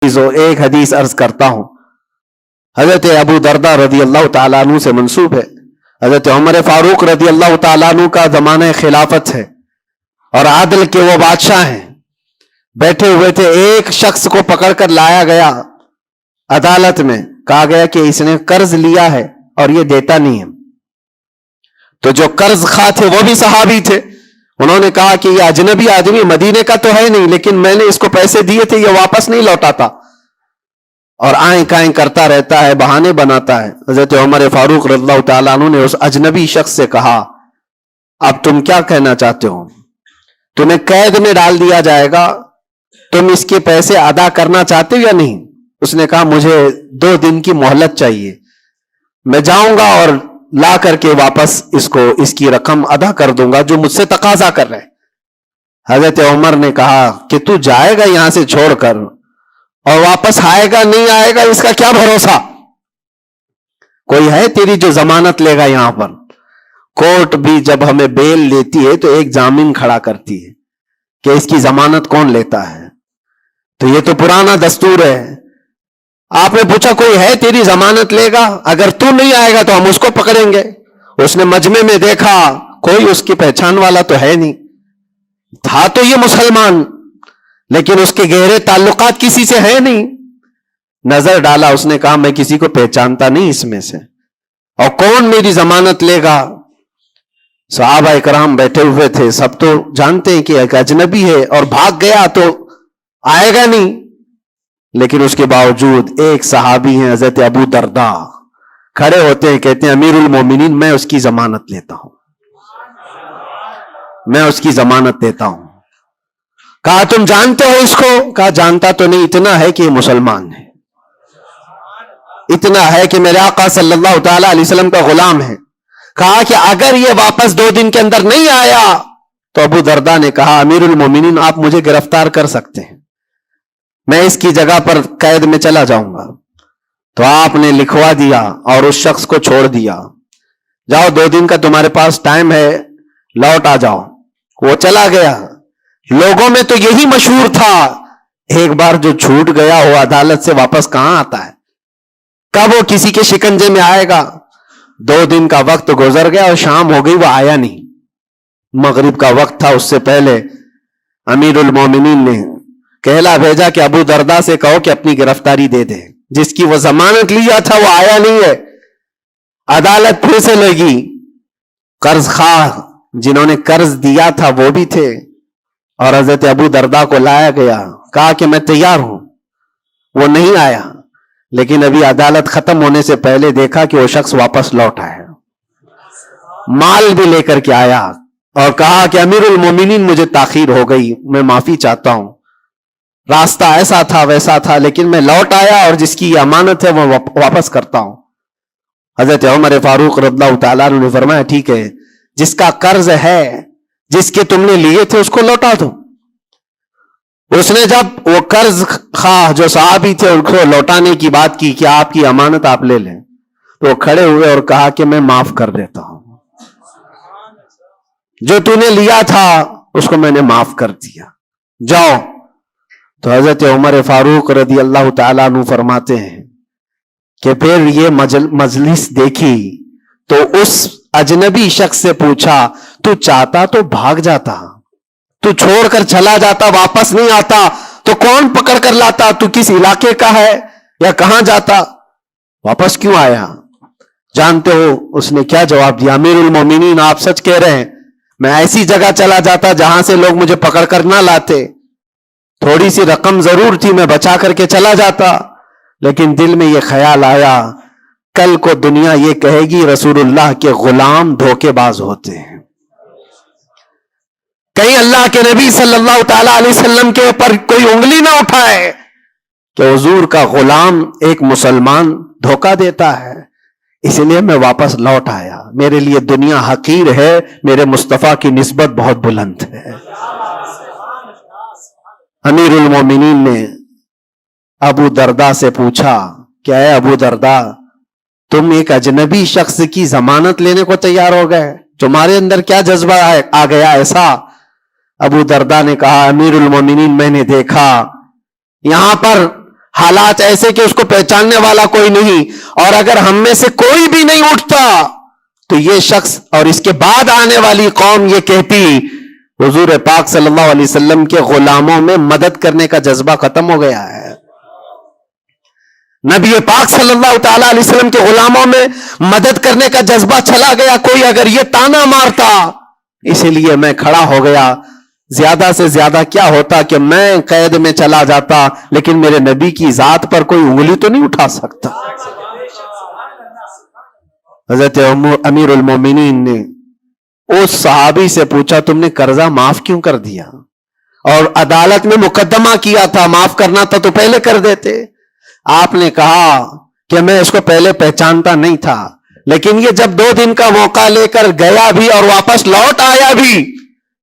ایک حدیث عرض کرتا ہوں، حضرت ابو دردہ رضی اللہ تعالیٰ عنہ سے منسوب ہے۔ حضرت عمر فاروق رضی اللہ تعالیٰ عنہ کا زمانہ خلافت ہے اور عادل کے وہ بادشاہ ہیں۔ بیٹھے ہوئے تھے، ایک شخص کو پکڑ کر لایا گیا عدالت میں، کہا گیا کہ اس نے قرض لیا ہے اور یہ دیتا نہیں ہے۔ تو جو قرض خواہ تھے وہ بھی صحابی تھے، انہوں نے کہا کہ یہ اجنبی آدمی مدینے کا تو ہے نہیں، لیکن میں نے اس کو پیسے دیے تھے، یہ واپس نہیں لوٹاتا اور آئیں کائیں کرتا رہتا ہے، بہانے بناتا ہے۔ حضرت عمر فاروق رضی اللہ تعالیٰ عنہ نے اس اجنبی شخص سے کہا، اب تم کیا کہنا چاہتے ہو؟ تمہیں قید میں ڈال دیا جائے گا، تم اس کے پیسے ادا کرنا چاہتے ہو یا نہیں؟ اس نے کہا مجھے 2 دن کی مہلت چاہیے، میں جاؤں گا اور لا کر کے واپس اس کی رقم ادا کر دوں گا جو مجھ سے تقاضا کر رہے۔ حضرت عمر نے کہا کہ تو جائے گا یہاں سے چھوڑ کر اور واپس آئے گا نہیں آئے گا، اس کا کیا بھروسہ؟ کوئی ہے تیری جو ضمانت لے گا؟ یہاں پر کورٹ بھی جب ہمیں بیل لیتی ہے تو ایک ضامن کھڑا کرتی ہے کہ اس کی ضمانت کون لیتا ہے، تو یہ تو پرانا دستور ہے۔ آپ نے پوچھا کوئی ہے تیری ضمانت لے گا؟ اگر تو نہیں آئے گا تو ہم اس کو پکڑیں گے۔ اس نے مجمع میں دیکھا کوئی اس کی پہچان والا تو ہے نہیں، تھا تو یہ مسلمان لیکن اس کے گہرے تعلقات کسی سے ہے نہیں۔ نظر ڈالا، اس نے کہا میں کسی کو پہچانتا نہیں اس میں سے، اور کون میری ضمانت لے گا؟ صحابہ اکرام بیٹھے ہوئے تھے، سب تو جانتے ہیں کہ ایک اجنبی ہے اور بھاگ گیا تو آئے گا نہیں، لیکن اس کے باوجود ایک صحابی ہیں حضرت ابو دردہ، کھڑے ہوتے ہیں، کہتے ہیں امیر المومنین میں اس کی ضمانت لیتا ہوں، میں اس کی ضمانت دیتا ہوں۔ کہا تم جانتے ہو اس کو؟ کہا جانتا تو نہیں، اتنا ہے کہ یہ مسلمان ہے، اتنا ہے کہ میرے آقا صلی اللہ تعالی علیہ وسلم کا غلام ہے۔ کہا کہ اگر یہ واپس 2 دن کے اندر نہیں آیا تو ابو دردہ نے کہا امیر المومنین آپ مجھے گرفتار کر سکتے ہیں، میں اس کی جگہ پر قید میں چلا جاؤں گا۔ تو آپ نے لکھوا دیا اور اس شخص کو چھوڑ دیا، جاؤ 2 دن کا تمہارے پاس ٹائم ہے، لوٹ آ جاؤ۔ وہ چلا گیا۔ لوگوں میں تو یہی مشہور تھا، ایک بار جو چھوٹ گیا وہ عدالت سے واپس کہاں آتا ہے؟ کب وہ کسی کے شکنجے میں آئے گا؟ 2 دن کا وقت گزر گیا اور شام ہو گئی، وہ آیا نہیں۔ مغرب کا وقت تھا، اس سے پہلے امیر المومنین نے کہلا بھیجا کہ ابو دردہ سے کہو کہ اپنی گرفتاری دے دے، جس کی وہ ضمانت لیا تھا وہ آیا نہیں ہے۔ عدالت پھر سے لگی، قرض خواہ جنہوں نے قرض دیا تھا وہ بھی تھے، اور حضرت ابو دردہ کو لایا گیا، کہا کہ میں تیار ہوں۔ وہ نہیں آیا، لیکن ابھی عدالت ختم ہونے سے پہلے دیکھا کہ وہ شخص واپس لوٹ آیا، مال بھی لے کر کے آیا اور کہا کہ امیر المومنین مجھے تاخیر ہو گئی، میں معافی چاہتا ہوں، راستہ ایسا تھا ویسا تھا، لیکن میں لوٹ آیا اور جس کی امانت ہے وہ واپس کرتا ہوں۔ حضرت عمر فاروق رضی اللہ تعالیٰ عنہ نے فرمایا ٹھیک ہے، جس کا قرض ہے، جس کے تم نے لیے تھے اس کو لوٹا دو۔ اس نے جب وہ قرض خواہ جو صحابی تھے ان کو لوٹانے کی بات کی کہ آپ کی امانت آپ لے لیں، تو وہ کھڑے ہوئے اور کہا کہ میں معاف کر دیتا ہوں، جو تو نے لیا تھا اس کو میں نے معاف کر دیا، جاؤ۔ تو حضرت عمر فاروق رضی اللہ تعالیٰ عنہ فرماتے ہیں کہ پھر یہ مجلس دیکھی تو اس اجنبی شخص سے پوچھا تو چاہتا تو بھاگ جاتا، تو چھوڑ کر چلا جاتا، واپس نہیں آتا تو کون پکڑ کر لاتا؟ تو کس علاقے کا ہے یا کہاں جاتا؟ واپس کیوں آیا؟ جانتے ہو اس نے کیا جواب دیا؟ امیر المومنین آپ سچ کہہ رہے ہیں، میں ایسی جگہ چلا جاتا جہاں سے لوگ مجھے پکڑ کر نہ لاتے، تھوڑی سی رقم ضرور تھی، میں بچا کر کے چلا جاتا، لیکن دل میں یہ خیال آیا کل کو دنیا یہ کہے گی رسول اللہ کے غلام دھوکے باز ہوتے ہیں، کہیں اللہ کے نبی صلی اللہ تعالی علیہ وسلم کے اوپر کوئی انگلی نہ اٹھائے کہ حضور کا غلام ایک مسلمان دھوکہ دیتا ہے۔ اس لیے میں واپس لوٹ آیا، میرے لیے دنیا حقیر ہے، میرے مصطفیٰ کی نسبت بہت بلند ہے۔ امیر المومنین نے ابو دردہ سے پوچھا کہ اے ابو دردہ، تم ایک اجنبی شخص کی ضمانت لینے کو تیار ہو گئے، تمہارے اندر کیا جذبہ آ گیا ایسا؟ ابو دردہ نے کہا امیر المومنین میں نے دیکھا یہاں پر حالات ایسے کہ اس کو پہچاننے والا کوئی نہیں، اور اگر ہم میں سے کوئی بھی نہیں اٹھتا تو یہ شخص اور اس کے بعد آنے والی قوم یہ کہتی حضور پاک صلی اللہ علیہ وسلم کے غلاموں میں مدد کرنے کا جذبہ ختم ہو گیا ہے، نبی پاک صلی اللہ تعالی علیہ وسلم کے غلاموں میں مدد کرنے کا جذبہ چلا گیا۔ کوئی اگر یہ تانا مارتا، اسی لیے میں کھڑا ہو گیا، زیادہ سے زیادہ کیا ہوتا کہ میں قید میں چلا جاتا، لیکن میرے نبی کی ذات پر کوئی انگلی تو نہیں اٹھا سکتا۔ حضرت امیر المومنین نے اس صحابی سے پوچھا تم نے قرضہ معاف کیوں کر دیا؟ اور عدالت میں مقدمہ کیا تھا، معاف کرنا تھا تو پہلے کر دیتے۔ آپ نے کہا کہ میں اس کو پہلے پہچانتا نہیں تھا، لیکن یہ جب 2 دن کا موقع لے کر گیا بھی اور واپس لوٹ آیا بھی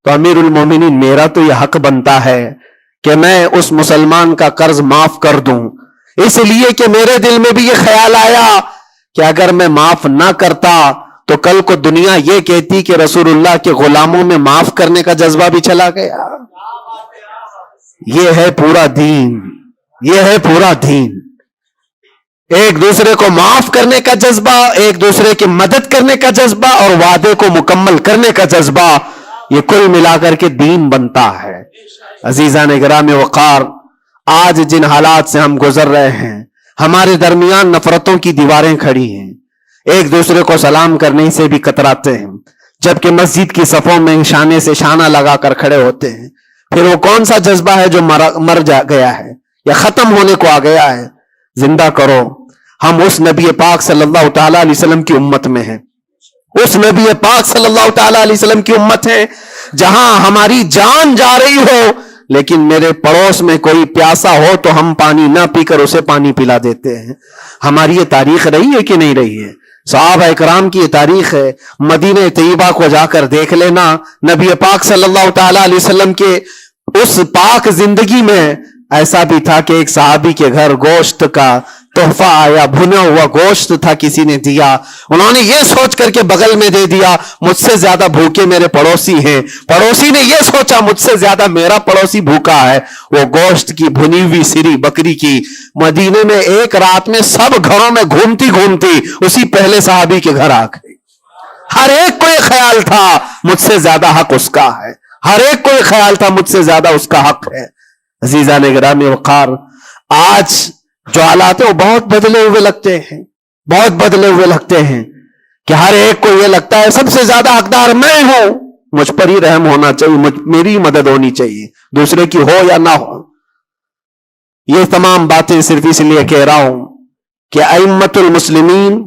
تو امیر المومنین میرا تو یہ حق بنتا ہے کہ میں اس مسلمان کا قرض معاف کر دوں، اس لیے کہ میرے دل میں بھی یہ خیال آیا کہ اگر میں معاف نہ کرتا تو کل کو دنیا یہ کہتی کہ رسول اللہ کے غلاموں میں معاف کرنے کا جذبہ بھی چلا گیا۔ یہ ہے پورا دین، یہ ہے پورا دین، ایک دوسرے کو معاف کرنے کا جذبہ، ایک دوسرے کی مدد کرنے کا جذبہ اور وعدے کو مکمل کرنے کا جذبہ، یہ کل ملا کر کے دین بنتا ہے۔ عزیزان گرامی وقار، آج جن حالات سے ہم گزر رہے ہیں، ہمارے درمیان نفرتوں کی دیواریں کھڑی ہیں، ایک دوسرے کو سلام کرنے سے بھی کتراتے ہیں، جبکہ مسجد کی صفوں میں شانے سے شانہ لگا کر کھڑے ہوتے ہیں۔ پھر وہ کون سا جذبہ ہے جو مر گیا ہے یا ختم ہونے کو آ گیا ہے؟ زندہ کرو۔ ہم اس نبی پاک صلی اللہ تعالی علیہ وسلم کی امت میں ہیں، اس نبی پاک صلی اللہ تعالی علیہ وسلم کی امت ہے جہاں ہماری جان جا رہی ہو لیکن میرے پڑوس میں کوئی پیاسا ہو تو ہم پانی نہ پی کر اسے پانی پلا دیتے ہیں۔ ہماری یہ تاریخ رہی ہے کہ نہیں رہی ہے؟ صحابہ اکرام کی یہ تاریخ ہے۔ مدینہ طیبہ کو جا کر دیکھ لینا، نبی پاک صلی اللہ تعالی علیہ وسلم کے اس پاک زندگی میں ایسا بھی تھا کہ ایک صحابی کے گھر گوشت کا تحفہ آیا، بھنا ہوا گوشت تھا، کسی نے دیا، انہوں نے یہ سوچ کر کے بغل میں دے دیا مجھ سے زیادہ بھوکے میرے پڑوسی ہیں، پڑوسی نے یہ سوچا مجھ سے زیادہ میرا پڑوسی بھوکا ہے، وہ گوشت کی بھنی ہوئی سری بکری کی مدینے میں ایک رات میں سب گھروں میں گھومتی گھومتی اسی پہلے صحابی کے گھر آ گئی۔ ہر ایک کو یہ خیال تھا مجھ سے زیادہ حق اس کا ہے، ہر ایک کو یہ خیال تھا مجھ سے زیادہ اس کا حق ہے۔ عزیزان گرامی وقار، آج جو حالات ہیں وہ بہت بدلے ہوئے لگتے ہیں، بہت بدلے ہوئے لگتے ہیں کہ ہر ایک کو یہ لگتا ہے سب سے زیادہ حقدار میں ہوں، مجھ پر ہی رحم ہونا چاہیے، میری مدد ہونی چاہیے، دوسرے کی ہو یا نہ ہو۔ یہ تمام باتیں صرف اس لیے کہہ رہا ہوں کہ ائمۃ المسلمین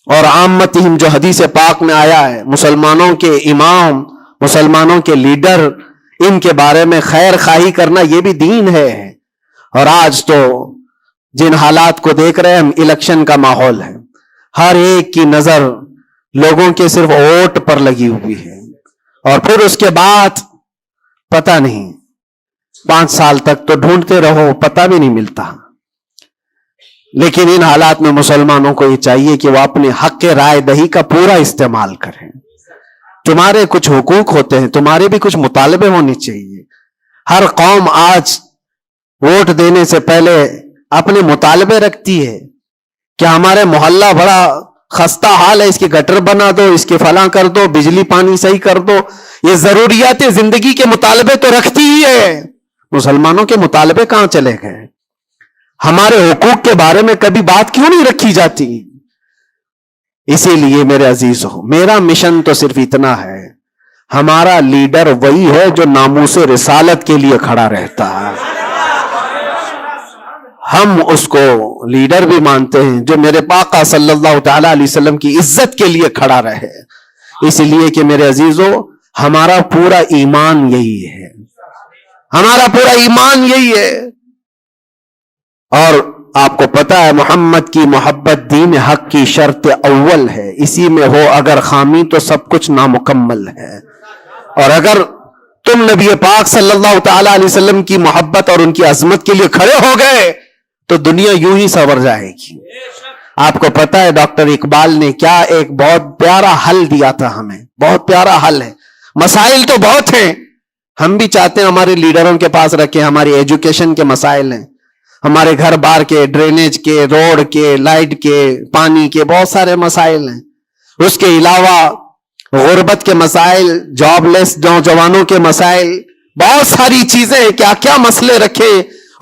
اور عامتہم جو حدیث پاک میں آیا ہے، مسلمانوں کے امام، مسلمانوں کے لیڈر، ان کے بارے میں خیر خواہی کرنا یہ بھی دین ہے۔ اور آج تو جن حالات کو دیکھ رہے ہیں ہم، الیکشن کا ماحول ہے، ہر ایک کی نظر لوگوں کے صرف ووٹ پر لگی ہوئی ہے، اور پھر اس کے بعد پتہ نہیں 5 سال تک تو ڈھونڈتے رہو، پتہ بھی نہیں ملتا۔ لیکن ان حالات میں مسلمانوں کو یہ چاہیے کہ وہ اپنے حق رائے دہی کا پورا استعمال کریں۔ تمہارے کچھ حقوق ہوتے ہیں، تمہارے بھی کچھ مطالبے ہونے چاہیے۔ ہر قوم آج ووٹ دینے سے پہلے اپنے مطالبے رکھتی ہے کہ ہمارے محلہ بڑا خستہ حال ہے، اس کی گٹر بنا دو، اس کے فلاں کر دو، بجلی پانی صحیح کر دو۔ یہ ضروریات زندگی کے مطالبے تو رکھتی ہی ہے، مسلمانوں کے مطالبے کہاں چلے گئے؟ ہمارے حقوق کے بارے میں کبھی بات کیوں نہیں رکھی جاتی؟ اسی لیے میرے عزیزو، میرا مشن تو صرف اتنا ہے، ہمارا لیڈر وہی ہے جو ناموس رسالت کے لیے کھڑا رہتا ہے۔ ہم اس کو لیڈر بھی مانتے ہیں جو میرے آقا صلی اللہ تعالی علیہ وسلم کی عزت کے لیے کھڑا رہے، اس لیے کہ میرے عزیزو ہمارا پورا ایمان یہی ہے، ہمارا پورا ایمان یہی ہے۔ اور آپ کو پتا ہے محمد کی محبت دین حق کی شرط اول ہے، اسی میں ہو اگر خامی تو سب کچھ نامکمل ہے۔ اور اگر تم نبی پاک صلی اللہ تعالی علیہ وسلم کی محبت اور ان کی عظمت کے لیے کھڑے ہو گئے تو دنیا یوں ہی سنور جائے گی۔ آپ کو پتا ہے ڈاکٹر اقبال نے کیا ایک بہت پیارا حل دیا تھا ہمیں، بہت پیارا حل ہے۔ مسائل تو بہت ہیں، ہم بھی چاہتے ہیں ہمارے لیڈروں کے پاس رکھیں، ہماری ایجوکیشن کے مسائل ہیں، ہمارے گھر بار کے, ڈرینیج کے, روڈ کے, لائٹ کے, پانی کے بہت سارے مسائل ہیں. اس کے علاوہ غربت کے مسائل, جاب لیس نوجوانوں کے مسائل, بہت ساری چیزیں ہیں. کیا کیا مسئلے رکھے.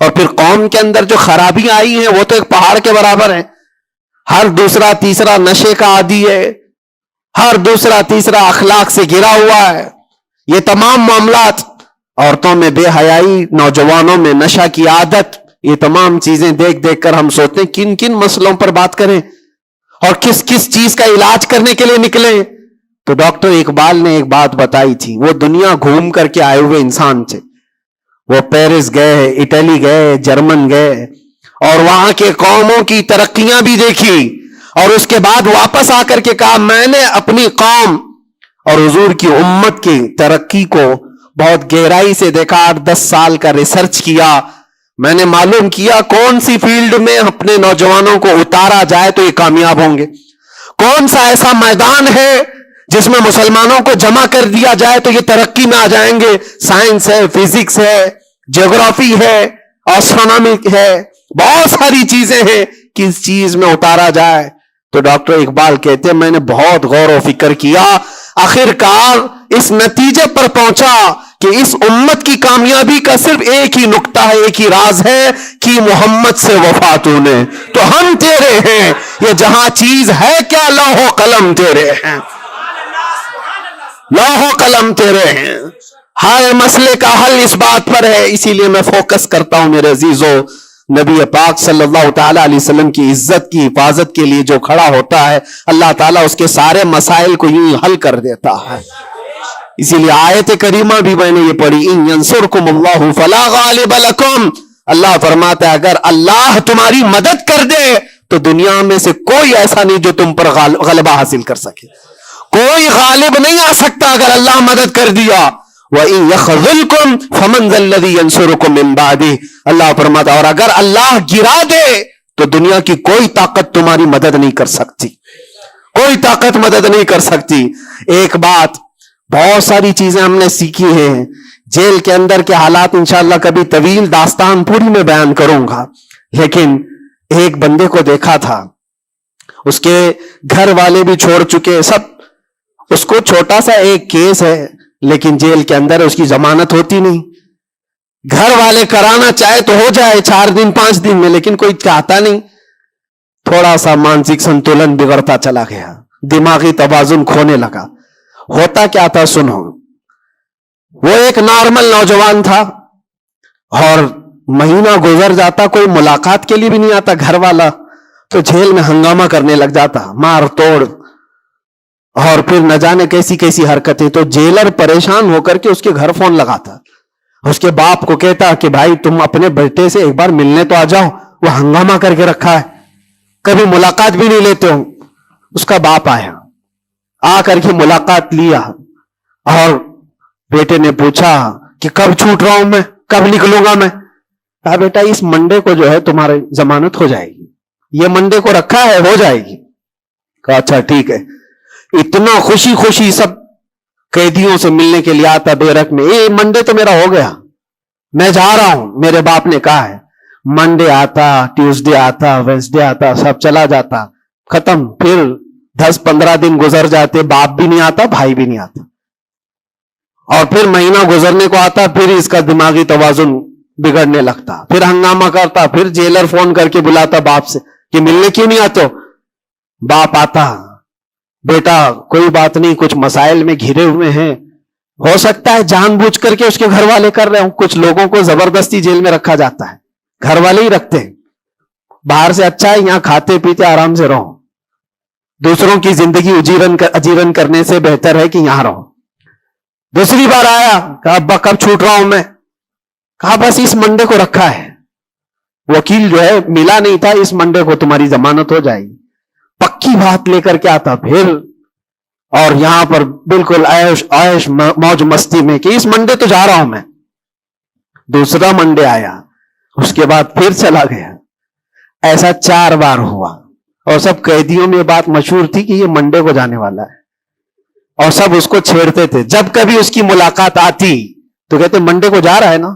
اور پھر قوم کے اندر جو خرابیاں آئی ہیں وہ تو ایک پہاڑ کے برابر ہیں. ہر دوسرا تیسرا نشے کا عادی ہے, ہر دوسرا تیسرا اخلاق سے گرا ہوا ہے. یہ تمام معاملات, عورتوں میں بے حیائی, نوجوانوں میں نشہ کی عادت, یہ تمام چیزیں دیکھ دیکھ کر ہم سوچتے ہیں کن کن مسئلوں پر بات کریں اور کس کس چیز کا علاج کرنے کے لیے نکلیں. تو ڈاکٹر اقبال نے ایک بات بتائی تھی. وہ دنیا گھوم کر کے آئے ہوئے انسان تھے. وہ پیرس گئے, اٹلی گئے, جرمن گئے اور وہاں کے قوموں کی ترقیاں بھی دیکھی, اور اس کے بعد واپس آ کر کے کہا میں نے اپنی قوم اور حضور کی امت کی ترقی کو بہت گہرائی سے دیکھا. 8-10 سال کا ریسرچ کیا. میں نے معلوم کیا کون سی فیلڈ میں اپنے نوجوانوں کو اتارا جائے تو یہ کامیاب ہوں گے, کون سا ایسا میدان ہے جس میں مسلمانوں کو جمع کر دیا جائے تو یہ ترقی میں آ جائیں گے. سائنس ہے, فزکس ہے, جغرافی ہے, آسٹرونومی ہے, بہت ساری چیزیں ہیں. کس چیز میں اتارا جائے. تو ڈاکٹر اقبال کہتے ہیں میں نے بہت غور و فکر کیا, آخر کار اس نتیجے پر پہنچا کہ اس امت کی کامیابی کا صرف ایک ہی نقطہ ہے, ایک ہی راز ہے کہ محمد سے وفا تو نے, تو ہم تیرے ہیں. یہ جہاں چیز ہے کیا, لوح و قلم تیرے ہیں, لوح و قلم تیرے ہیں. ہر مسئلے کا حل اس بات پر ہے. اسی لیے میں فوکس کرتا ہوں میرے عزیزو, نبی پاک صلی اللہ تعالی علیہ وسلم کی عزت کی حفاظت کے لیے جو کھڑا ہوتا ہے, اللہ تعالیٰ اس کے سارے مسائل کو یوں حل کر دیتا ہے. اسی لیے آیت کریمہ بھی میں نے یہ پڑھی, ان ینصرکم اللہ فلا غالب لکم. اللہ فرماتا ہے اگر اللہ تمہاری مدد کر دے تو دنیا میں سے کوئی ایسا نہیں جو تم پر غلبہ حاصل کر سکے. کوئی غالب نہیں آ سکتا اگر اللہ مدد کر دیا. وَإِن يَخْذُلْكُمْ فَمَنْ ذَا الَّذِي يَنْصُرُكُمْ مِنْ بَعْدِهِ. اللہ فرماتا اور اگر اللہ گرا دے تو دنیا کی کوئی طاقت تمہاری مدد نہیں کر سکتی, کوئی طاقت مدد نہیں کر سکتی. ایک بات, بہت ساری چیزیں ہم نے سیکھی ہیں. جیل کے اندر کے حالات انشاءاللہ کبھی طویل داستان پوری میں بیان کروں گا, لیکن ایک بندے کو دیکھا تھا, اس کے گھر والے بھی چھوڑ چکے سب, اس کو چھوٹا سا ایک کیس ہے لیکن جیل کے اندر اس کی ضمانت ہوتی نہیں. گھر والے کرانا چاہے تو ہو جائے 4 دن 5 دن میں, لیکن کوئی چاہتا نہیں. تھوڑا سا مانسک سنتولن بگڑتا چلا گیا, دماغی توازن کھونے لگا. ہوتا کیا تھا سنو, وہ ایک نارمل نوجوان تھا اور مہینہ گزر جاتا, کوئی ملاقات کے لیے بھی نہیں آتا گھر والا, تو جیل میں ہنگامہ کرنے لگ جاتا, مار توڑ, اور پھر نہ جانے کیسی کیسی حرکتیں. تو جیلر پریشان ہو کر کے اس کے گھر فون لگاتا, اس کے باپ کو کہتا کہ بھائی تم اپنے بیٹے سے ایک بار ملنے تو آ جاؤ, وہ ہنگامہ کر کے رکھا ہے, کبھی ملاقات بھی نہیں لیتے ہو. اس کا باپ آیا, آ کر کے ملاقات لیا, اور بیٹے نے پوچھا کہ کب چھوٹ رہا ہوں میں, کب نکلوں گا میں. کہا بیٹا اس منڈے کو جو ہے تمہاری ضمانت ہو جائے گی, یہ منڈے کو رکھا ہے, ہو جائے گی. کہا اچھا ٹھیک ہے. اتنا خوشی خوشی سب قیدیوں سے ملنے کے لیے آتا بیرک میں, اے منڈے تو میرا ہو گیا, میں جا رہا ہوں. میرے باپ نے کہا ہے منڈے آتا, ٹیوزڈے آتا, وینسڈے آتا, سب چلا جاتا, ختم. پھر 10-15 دن گزر جاتے, باپ بھی نہیں آتا, بھائی بھی نہیں آتا, اور پھر مہینہ گزرنے کو آتا, پھر اس کا دماغی توازن بگڑنے لگتا, پھر ہنگامہ کرتا, پھر جیلر فون کر کے بلاتا باپ سے کہ ملنے کیوں نہیں آتے ہو. باپ آتا, بیٹا کوئی بات نہیں, کچھ مسائل میں گھرے ہوئے ہیں, ہو سکتا ہے جان بوجھ کر کے اس کے گھر والے کر رہے ہوں, کچھ لوگوں کو زبردستی جیل میں رکھا جاتا ہے, گھر والے ہی رکھتے ہیں. باہر سے اچھا ہے یہاں کھاتے پیتے آرام سے رہو, دوسروں کی زندگی اجیرن کرنے سے بہتر ہے کہ یہاں رہو. دوسری بار آیا, کہا ابا کب چھوٹ رہا ہوں میں. کہا بس اس منڈے کو رکھا ہے, وکیل جو ہے ملا نہیں تھا, اس منڈے کو تمہاری ضمانت ہو جائے گی. پکی بات لے کر کے آتا پھر, اور یہاں پر بالکل عیش موج مستی میں کہ اس منڈے تو جا رہا ہوں میں. دوسرا منڈے آیا, اس کے بعد پھر چلا گیا. ایسا 4 بار ہوا, اور سب قیدیوں میں بات مشہور تھی کہ یہ منڈے کو جانے والا ہے, اور سب اس کو چھیڑتے تھے. جب کبھی اس کی ملاقات آتی تو کہتے منڈے کو جا رہا ہے نا,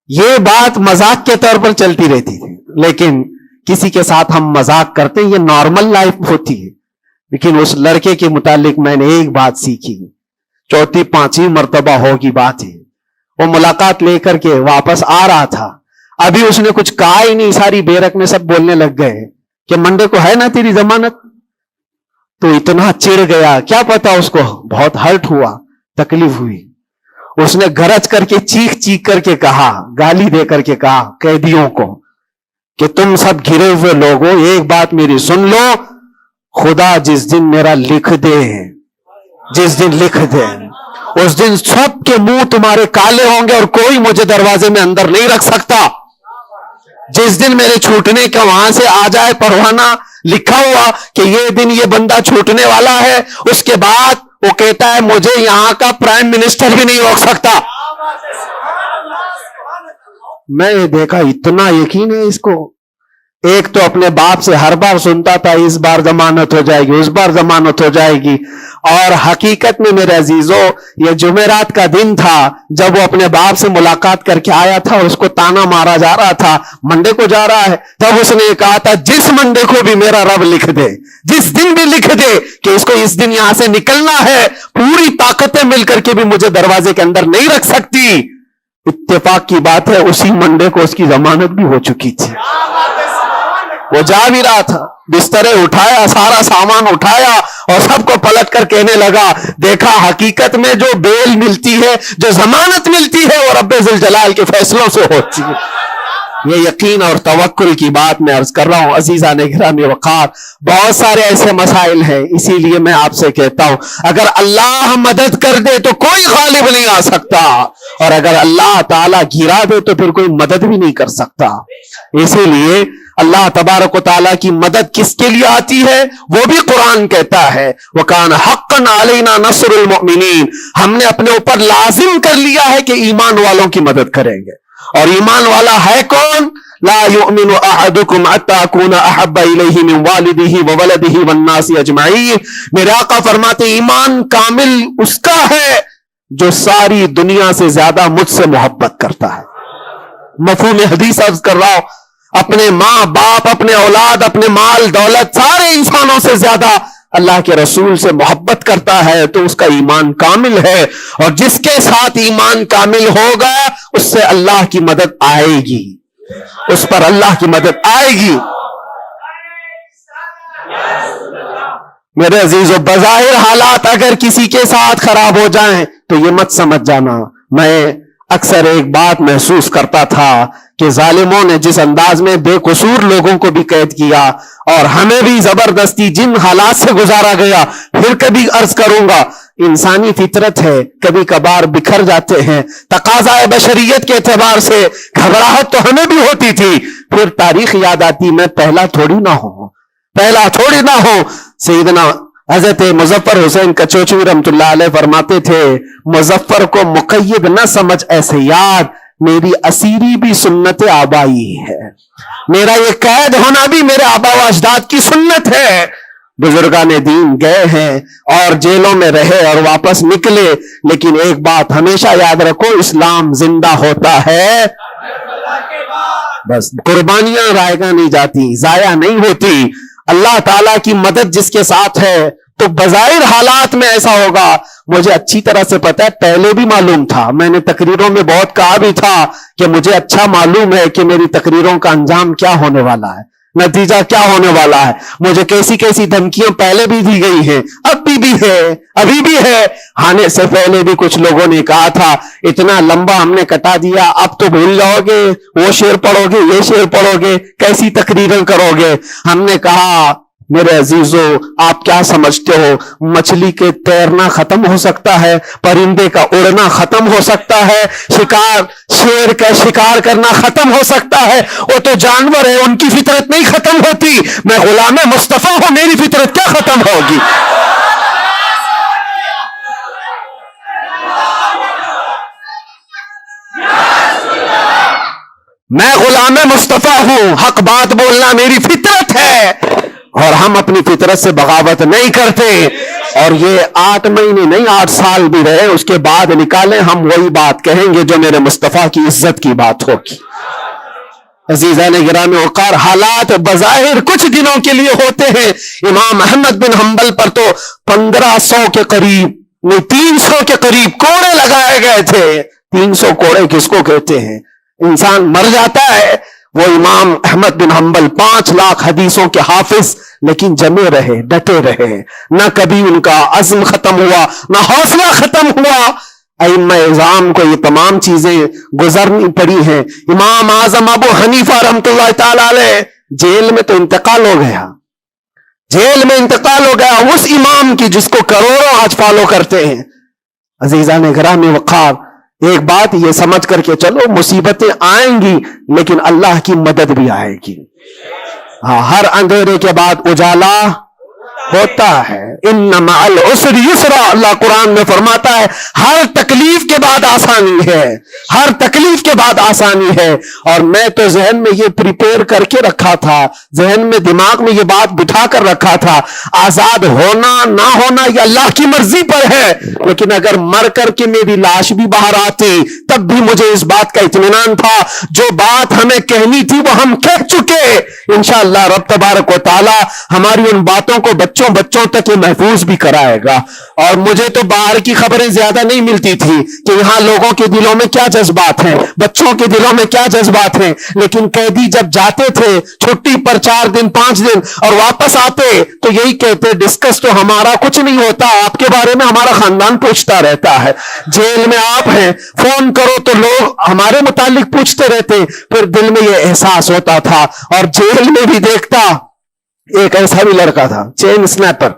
یہ بات مذاق کے طور پر چلتی رہتی تھی، لیکن کسی کے ساتھ ہم مذاق کرتے ہیں، یہ نارمل لائف ہوتی ہے. لیکن اس لڑکے کے متعلق میں نے ایک بات سیکھی، چوتھی پانچویں مرتبہ ہوگی بات ہے، وہ ملاقات لے کر کے واپس آ رہا تھا، ابھی اس نے کچھ کہا ہی نہیں، ساری بیرک میں سب بولنے لگ گئے کہ منڈے کو ہے نا تیری ضمانت. تو اتنا چڑ گیا، کیا پتا اس کو بہت ہرٹ ہوا، تکلیف ہوئی. اس نے گرج کر کے چیخ چیخ کر کے کہا، گالی دے کر کے کہا قیدیوں کو کہ تم سب گھرے ہوئے لوگوں، ایک بات میری سن لو، خدا جس دن میرا لکھ دے، جس دن لکھ دے، اس دن سب کے منہ تمہارے کالے ہوں گے اور کوئی مجھے دروازے میں اندر نہیں رکھ سکتا. جس دن میرے چھوٹنے کا وہاں سے آ جائے پروانہ لکھا ہوا کہ یہ دن یہ بندہ چھوٹنے والا ہے، اس کے بعد وہ کہتا ہے مجھے یہاں کا پرائم منسٹر بھی نہیں روک سکتا. میں نے دیکھا اتنا یقین ہے اس کو. ایک تو اپنے باپ سے ہر بار سنتا تھا اس بار ضمانت ہو جائے گی، اس بار ضمانت ہو جائے گی، اور حقیقت میں میرے عزیزوں یہ جمعرات کا دن تھا جب وہ اپنے باپ سے ملاقات کر کے آیا تھا اور اس کو تانا مارا جا رہا تھا منڈے کو جا رہا ہے. تب اس نے کہا تھا جس منڈے کو بھی میرا رب لکھ دے، جس دن بھی لکھ دے کہ اس کو اس دن یہاں سے نکلنا ہے، پوری طاقتیں مل کر کے بھی مجھے دروازے کے اندر نہیں رکھ سکتی. اتفاق کی بات ہے اسی منڈے کو اس کی ضمانت بھی ہو چکی تھی. وہ جا بھی رہا تھا، بسترے اٹھایا، سارا سامان اٹھایا اور سب کو پلٹ کر کہنے لگا دیکھا حقیقت میں جو بیل ملتی ہے، جو ضمانت ملتی ہے وہ رب ذوالجلال کے فیصلوں سے ہوتی ہے. یہ یقین اور توکل کی بات میں عرض کر رہا ہوں. عزیزان گرامی وقار، بہت سارے ایسے مسائل ہیں، اسی لیے میں آپ سے کہتا ہوں اگر اللہ مدد کر دے تو کوئی غالب نہیں آ سکتا، اور اگر اللہ تعالیٰ گرا دے تو پھر کوئی مدد بھی نہیں کر سکتا. اسی لیے اللہ تبارک و تعالیٰ کی مدد کس کے لیے آتی ہے وہ بھی قرآن کہتا ہے وَكَانَ حَقًّا عَلَيْنَا نَصْرُ الْمُؤْمِنِينَ. ہم نے اپنے اوپر لازم کر لیا ہے کہ ایمان والوں کی مدد کریں گے. اور ایمان والا ہے کون؟ لا يؤمن احدكم حتى اكون احب اليه من والده وولده والناس اجمعين. میرے آقا فرماتے ایمان کامل اس کا ہے جو ساری دنیا سے زیادہ مجھ سے محبت کرتا ہے. مفہوم حدیث عرض کر رہا ہوں، اپنے ماں باپ، اپنے اولاد، اپنے مال دولت، سارے انسانوں سے زیادہ اللہ کے رسول سے محبت کرتا ہے تو اس کا ایمان کامل ہے. اور جس کے ساتھ ایمان کامل ہوگا اس سے اللہ کی مدد آئے گی، اس پر اللہ کی مدد آئے گی. میرے عزیزو، بظاہر حالات اگر کسی کے ساتھ خراب ہو جائیں تو یہ مت سمجھ جانا. میں اکثر ایک بات محسوس کرتا تھا کہ ظالموں نے جس انداز میں بے قصور لوگوں کو بھی قید کیا اور ہمیں بھی زبردستی جن حالات سے گزارا گیا، پھر کبھی عرض کروں گا انسانی فطرت ہے، کبھی کبھار بکھر جاتے ہیں. تقاضا بشریت کے اعتبار سے گھبراہٹ تو ہمیں بھی ہوتی تھی، پھر تاریخ یاد آتی میں پہلا تھوڑی نہ ہوں. سیدنا حضرت مظفر حسین کچوچوی رحمت اللہ علیہ فرماتے تھے مظفر کو مقید نہ سمجھ ایسے یاد، میری اسیری بھی سنت آبائی ہے، میرا یہ قید ہونا بھی میرے آبا و اجداد کی سنت ہے. بزرگان دین گئے ہیں اور جیلوں میں رہے اور واپس نکلے، لیکن ایک بات ہمیشہ یاد رکھو، اسلام زندہ ہوتا ہے، بس قربانیاں رائگاں نہیں جاتی، ضائع نہیں ہوتی. اللہ تعالیٰ کی مدد جس کے ساتھ ہے تو بظاہر حالات میں ایسا ہوگا. مجھے اچھی طرح سے پتا ہے، پہلے بھی معلوم تھا، میں نے تقریروں میں بہت کہا بھی تھا کہ مجھے اچھا معلوم ہے کہ میری تقریروں کا انجام کیا ہونے والا ہے، نتیجہ کیا ہونے والا ہے. مجھے کیسی کیسی دھمکیاں پہلے بھی دی گئی ہیں، ابھی بھی ہے. آنے سے پہلے بھی کچھ لوگوں نے کہا تھا اتنا لمبا ہم نے کٹا دیا، اب تو بھول جاؤ گے، وہ شعر پڑھو گے، یہ شعر پڑھو گے، کیسی تقریریں کرو گے. ہم نے کہا میرے عزیزو آپ کیا سمجھتے ہو، مچھلی کے تیرنا ختم ہو سکتا ہے، پرندے کا اڑنا ختم ہو سکتا ہے، شیر کا شکار کرنا ختم ہو سکتا ہے، وہ تو جانور ہے، ان کی فطرت نہیں ختم ہوتی. میں غلام مصطفیٰ ہوں، میری فطرت کیا ختم ہوگی؟ میں غلام مصطفیٰ ہوں، حق بات بولنا میری فطرت ہے. اور ہم اپنی فطرت سے بغاوت نہیں کرتے. اور یہ 8 مہینے نہیں 8 سال بھی رہے اس کے بعد نکالیں ہم وہی بات کہیں گے جو میرے مصطفیٰ کی عزت کی بات ہوگی. عزیزان گرامی وقار، حالات بظاہر کچھ دنوں کے لیے ہوتے ہیں. امام احمد بن حنبل پر تو 1500 کے قریب نہیں 300 کے قریب کوڑے لگائے گئے تھے. 300 کوڑے کس کو کہتے ہیں؟ انسان مر جاتا ہے. وہ امام احمد بن حنبل 5 لاکھ حدیثوں کے حافظ، لیکن جمے رہے، ڈٹے رہے. نہ کبھی ان کا عزم ختم ہوا، نہ حوصلہ ختم ہوا. ائمہ اعظام کو یہ تمام چیزیں گزرنی پڑی ہیں. امام اعظم ابو حنیفہ رحمۃ اللہ تعالی علیہ جیل میں تو انتقال ہو گیا، جیل میں انتقال ہو گیا اس امام کی جس کو کروڑوں آج فالو کرتے ہیں. عزیزان گرامی وقار، ایک بات یہ سمجھ کر کے چلو، مصیبتیں آئیں گی لیکن اللہ کی مدد بھی آئے گی. ہاں، ہر اندھیرے کے بعد اجالا ہوتا ہے. ان مع العسر یسرا، اللہ قرآن میں فرماتا ہے ہر تکلیف کے بعد آسانی ہے، ہر تکلیف کے بعد آسانی ہے. اور میں تو ذہن میں یہ پریپیئر کر کے رکھا تھا، ذہن میں دماغ میں یہ بات بٹھا کر رکھا تھا، آزاد ہونا نہ ہونا یہ اللہ کی مرضی پر ہے. لیکن اگر مر کر کے میری لاش بھی باہر آتی تب بھی مجھے اس بات کا اطمینان تھا جو بات ہمیں کہنی تھی وہ ہم کہہ چکے. انشاءاللہ رب تبارک و تعالی ہماری ان باتوں کو بچوں تک یہ محفوظ بھی کرائے گا. اور مجھے تو باہر کی خبریں زیادہ نہیں ملتی تھی کہ یہاں لوگوں کے دلوں میں کیا جذبات ہیں، بچوں کے دلوں میں کیا جذبات ہیں. لیکن قیدی جب جاتے تھے چھٹی پر 4 دن 5 دن اور واپس آتے تو یہی کہتے ڈسکس تو ہمارا کچھ نہیں ہوتا، آپ کے بارے میں ہمارا خاندان پوچھتا رہتا ہے. جیل میں آپ ہیں، فون کرو تو لوگ ہمارے متعلق پوچھتے رہتے. پھر دل میں یہ احساس ہوتا تھا. اور جیل میں بھی دیکھتا ایک ایسا بھی لڑکا تھا چین سنیپر،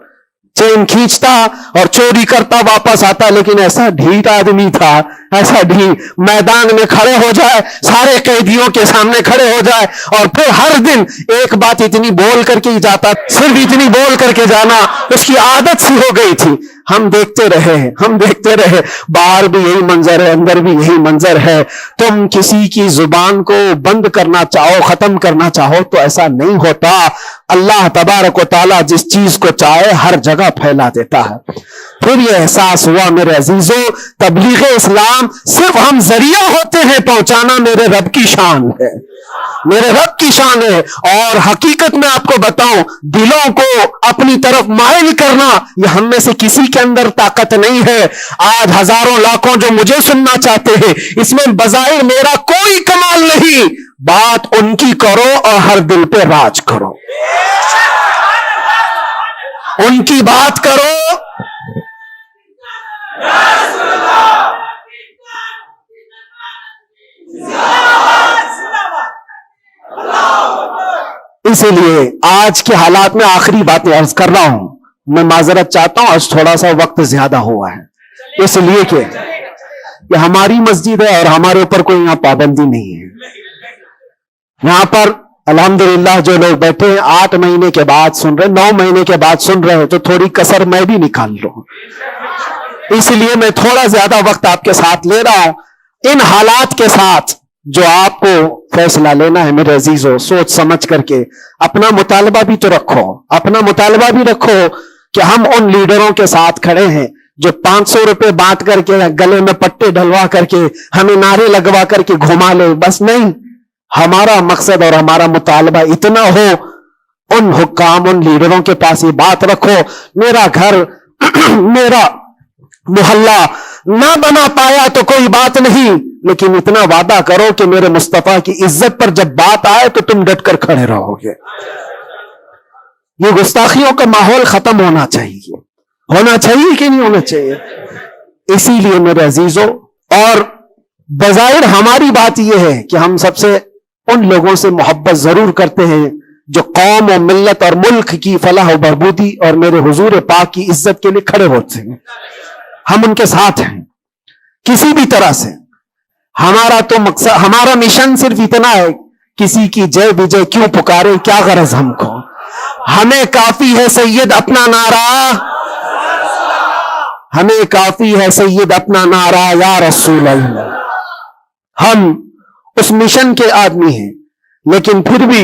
چین کھینچتا اور چوری کرتا واپس آتا، لیکن ایسا ڈھیٹ آدمی تھا، ایسا ڈھیٹ میدان میں کھڑے ہو جائے، سارے قیدیوں کے سامنے کھڑے ہو جائے اور پھر ہر دن ایک بات اتنی بول کر کے ہی جاتا، صرف اتنی بول کر کے جانا اس کی عادت سی ہو گئی تھی. ہم دیکھتے رہے باہر بھی یہی منظر ہے، اندر بھی یہی منظر ہے. تم کسی کی زبان کو بند کرنا چاہو، ختم کرنا چاہو تو ایسا نہیں ہوتا. اللہ تبارک و تعالیٰ جس چیز کو چاہے ہر جگہ پھیلا دیتا ہے. پھر یہ احساس ہوا میرے عزیزوں، تبلیغ اسلام صرف ہم ذریعہ ہوتے ہیں پہنچانا، میرے رب کی شان ہے، میرے رب کی شان ہے. اور حقیقت میں آپ کو بتاؤں، دلوں کو اپنی طرف مائل کرنا یہ ہم میں سے کسی کے اندر طاقت نہیں ہے. آج ہزاروں لاکھوں جو مجھے سننا چاہتے ہیں، اس میں بظاہر میرا کوئی کمال نہیں. بات ان کی کرو اور ہر دل پہ راج کرو، ان کی بات کرو. اسی لیے آج کے حالات میں آخری باتیں عرض کر رہا ہوں. میں معذرت چاہتا ہوں، آج تھوڑا سا وقت زیادہ ہوا ہے، اس لیے کہ یہ ہماری مسجد ہے اور ہمارے اوپر کوئی یہاں پابندی نہیں ہے. یہاں پر الحمدللہ جو لوگ بیٹھے ہیں 8 مہینے کے بعد سن رہے، 9 مہینے کے بعد سن رہے تو تھوڑی کسر میں بھی نکال لوں. اس لیے میں تھوڑا زیادہ وقت آپ کے ساتھ لے رہا ہوں. ان حالات کے ساتھ جو آپ کو فیصلہ لینا ہے میرے عزیزوں، سوچ سمجھ کر کے اپنا مطالبہ بھی تو رکھو، اپنا مطالبہ بھی رکھو کہ ہم ان لیڈروں کے ساتھ کھڑے ہیں جو 500 روپے بانٹ کر کے گلے میں پٹے ڈلوا کر کے ہمیں نعرے لگوا کر کے گھما لے. بس نہیں، ہمارا مقصد اور ہمارا مطالبہ اتنا ہو، ان حکام ان لیڈروں کے پاس یہ بات رکھو، میرا گھر میرا محلہ نہ بنا پایا تو کوئی بات نہیں، لیکن اتنا وعدہ کرو کہ میرے مصطفیٰ کی عزت پر جب بات آئے تو تم ڈٹ کر کھڑے رہو گے. یہ گستاخیوں کا ماحول ختم ہونا چاہیے کہ نہیں ہونا چاہیے. اسی لیے میرے عزیزوں، اور بظاہر ہماری بات یہ ہے کہ ہم سب سے ان لوگوں سے محبت ضرور کرتے ہیں جو قوم و ملت اور ملک کی فلاح و بہبودی اور میرے حضور پاک کی عزت کے لیے کھڑے ہوتے ہیں. ہم ان کے ساتھ ہیں کسی بھی طرح سے. ہمارا تو مقصد، ہمارا مشن صرف اتنا ہے، کسی کی جے بجے کیوں پکارے، کیا غرض ہم کو، ہمیں کافی ہے سید اپنا نعرہ، ہمیں کافی ہے سید اپنا نعرہ یا رسول اللہ. ہم اس مشن کے آدمی ہیں، لیکن پھر بھی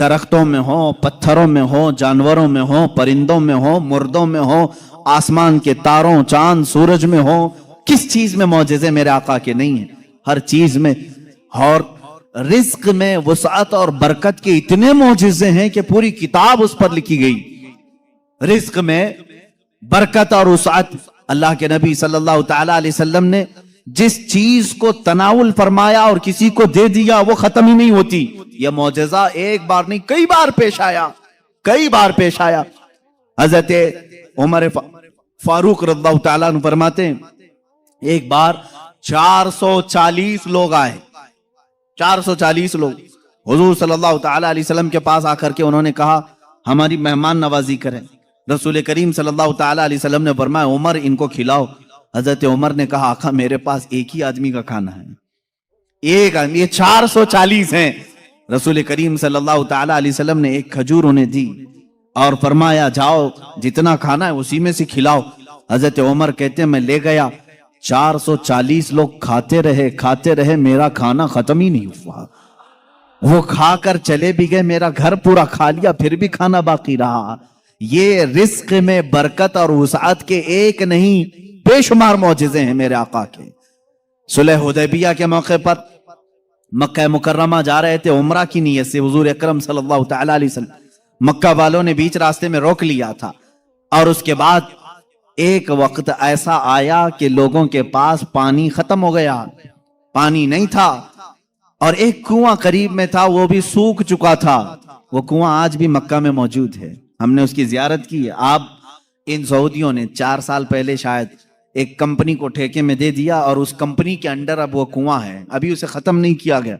درختوں میں ہو، پتھروں میں ہو، جانوروں میں ہو، پرندوں میں ہو، مردوں میں ہو، آسمان کے تاروں، چاند، سورج میں ہو، کس چیز میں معجزے میرے آقا کے نہیں ہیں؟ ہر چیز میں. اور رزق میں وسعت اور برکت کے اتنے معجزے ہیں کہ پوری کتاب اس پر لکھی گئی. رزق میں برکت اور وسعت، اللہ کے نبی صلی اللہ تعالی علیہ وسلم نے جس چیز کو تناول فرمایا اور کسی کو دے دیا وہ ختم ہی نہیں ہوتی. یہ معجزہ ایک بار نہیں کئی بار پیش آیا، کئی بار پیش آیا. حضرت عمر فاروق رضی اللہ تعالیٰ عنہ فرماتے ہیں ایک بار 440 لوگ آئے، 440 لوگ حضور صلی اللہ تعالیٰ علیہ وسلم کے پاس آ کر کے انہوں نے کہا ہماری مہمان نوازی کریں. رسول کریم صلی اللہ تعالیٰ علیہ وسلم نے فرمایا عمر ان کو کھلاؤ. حضرت عمر نے کہا آقا میرے پاس ایک ہی آدمی کا کھانا ہے، ایک آدمی، یہ 440 ہیں. رسول کریم صلی اللہ تعالیٰ علیہ وسلم نے ایک کھجور انہیں دی اور فرمایا جاؤ جتنا کھانا ہے اسی میں سے کھلاؤ. حضرت عمر کہتے ہیں میں لے گیا، 440 لوگ کھاتے رہے، میرا کھانا ختم ہی نہیں ہوا. وہ کھا کر چلے بھی گئے، میرا گھر پورا کھا لیا، پھر بھی کھانا باقی رہا. یہ رزق میں برکت اور وسعت کے ایک نہیں بے شمار معجزے ہیں میرے آقا کے. صلح حدیبیہ کے موقع پر مکہ مکرمہ جا رہے تھے عمرہ کی نیت سے حضور اکرم صلی اللہ تعالی علیہ وسلم. مکہ والوں نے بیچ راستے میں روک لیا تھا اور اس کے بعد ایک وقت ایسا آیا کہ لوگوں کے پاس پانی ختم ہو گیا، پانی نہیں تھا اور ایک کنواں قریب میں تھا وہ بھی سوکھ چکا تھا. وہ کنواں آج بھی مکہ میں موجود ہے، ہم نے اس کی زیارت کی ہے. آپ ان سعودیوں نے 4 سال پہلے شاید ایک کمپنی کو ٹھیکے میں دے دیا اور اس کمپنی کے انڈر اب وہ کنواں ہے، ابھی اسے ختم نہیں کیا گیا.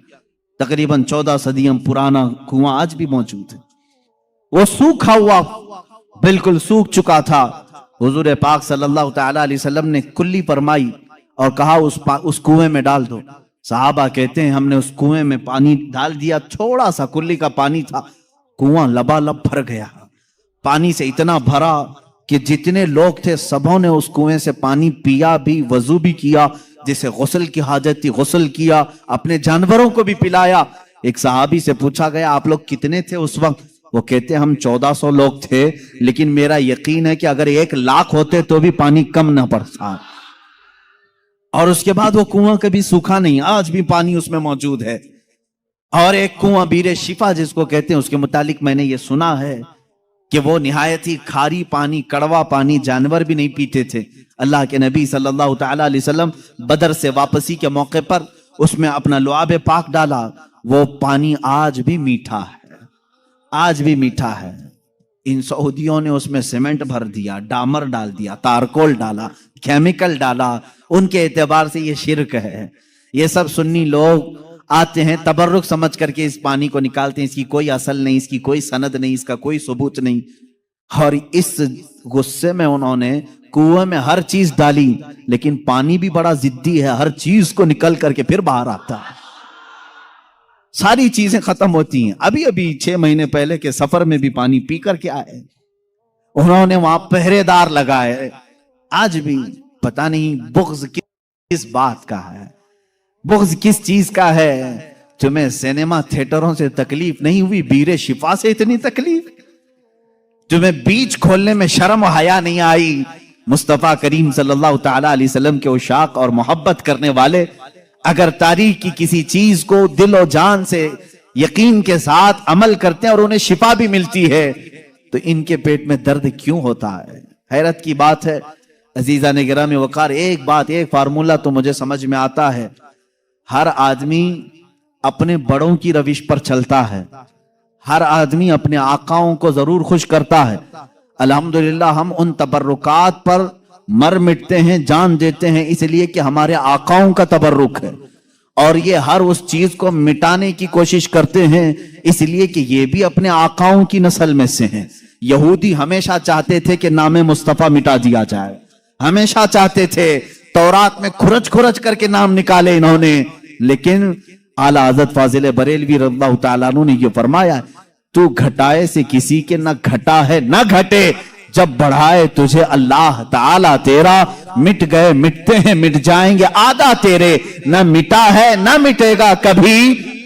تقریباً 14 صدیاں پرانا کنواں آج بھی موجود ہے. وہ سوکھا ہوا بالکل سوکھ چکا تھا. حضور پاک صلی اللہ تعالی علیہ وسلم نے کلی فرمائی اور کہا اس کنویں میں ڈال دو. صحابہ کہتے ہیں ہم نے اس کنویں میں پانی ڈال دیا، تھوڑا سا کلی کا پانی تھا، کنواں لبالب بھر گیا. پانی سے اتنا بھرا کہ جتنے لوگ تھے سبوں نے اس کنویں سے پانی پیا بھی، وضو بھی کیا، جسے غسل کی حاجت تھی غسل کیا، اپنے جانوروں کو بھی پلایا. ایک صحابی سے پوچھا گیا آپ لوگ کتنے تھے اس وقت؟ وہ کہتے ہم 1400 لوگ تھے، لیکن میرا یقین ہے کہ اگر 1,00,000 ہوتے تو بھی پانی کم نہ پڑتا. اور اس کے بعد وہ کنواں کبھی سوکھا نہیں، آج بھی پانی اس میں موجود ہے. اور ایک کنواں بیر شفا جس کو کہتے ہیں، اس کے متعلق میں نے یہ سنا ہے کہ وہ نہایت ہی کھاری پانی، کڑوا پانی، جانور بھی نہیں پیتے تھے. اللہ کے نبی صلی اللہ تعالی علیہ وسلم بدر سے واپسی کے موقع پر اس میں اپنا لعاب پاک ڈالا، وہ پانی آج بھی میٹھا ہے، آج بھی میٹھا ہے. ان سعودیوں نے اس میں سیمنٹ بھر دیا، ڈامر ڈال دیا، تارکول ڈالا، کیمیکل ڈالا. ان کے اعتبار سے یہ شرک ہے. یہ سب سنی لوگ آتے ہیں تبرک سمجھ کر کے اس پانی کو نکالتے ہیں، اس کی کوئی اصل نہیں، اس کی کوئی سند نہیں، اس کا کوئی ثبوت نہیں. اور اس غصے میں انہوں نے کنویں میں ہر چیز ڈالی، لیکن پانی بھی بڑا ضدی ہے، ہر چیز کو نکل کر کے پھر باہر آتا ہے. ساری چیزیں ختم ہوتی ہیں. ابھی 6 مہینے پہلے کے سفر میں بھی پانی پی کر کے آئے. انہوں نے وہاں پہرے دار لگائے. آج بھی پتہ نہیں بغض کس بات کا ہے، بغض کس چیز کا ہے. تمہیں سینما تھیٹروں سے تکلیف نہیں ہوئی، بیر شفا سے اتنی تکلیف؟ تمہیں بیچ کھولنے میں شرم و حیا نہیں آئی؟ مصطفیٰ کریم صلی اللہ تعالی علیہ وسلم کے عشاق اور محبت کرنے والے اگر تاریخ کی کسی چیز کو دل و جان سے یقین کے ساتھ عمل کرتے ہیں اور انہیں شفا بھی ملتی ہے تو ان کے پیٹ میں درد کیوں ہوتا ہے؟ حیرت کی بات ہے. عزیزان گرامی وقار، ایک بات، ایک فارمولہ تو مجھے سمجھ میں آتا ہے، ہر آدمی اپنے بڑوں کی روش پر چلتا ہے، ہر آدمی اپنے آقاؤں کو ضرور خوش کرتا ہے. الحمدللہ ہم ان تبرکات پر مر مٹتے ہیں، جان دیتے ہیں، اس لیے کہ ہمارے آقاؤں کا تبرک ہے. اور یہ ہر اس چیز کو مٹانے کی کوشش کرتے ہیں اس لیے کہ یہ بھی اپنے آقاؤں کی نسل میں سے ہیں. یہودی ہمیشہ چاہتے تھے کہ نام مصطفیٰ مٹا دیا جائے، ہمیشہ چاہتے تھے. تورات میں کھرچ کھرچ کر کے نام نکالے انہوں نے، لیکن اعلیٰ حضرت فاضل بریلوی رضی اللہ تعالیٰ عنہ نے یہ فرمایا تو گھٹائے سے کسی کے نہ گھٹا ہے نہ گھٹے، جب بڑھائے تجھے اللہ تعالیٰ تیرا. مٹ گئے مٹتے ہیں مٹ جائیں گے آدھا تیرے، نہ مٹا ہے نہ مٹے گا کبھی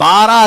12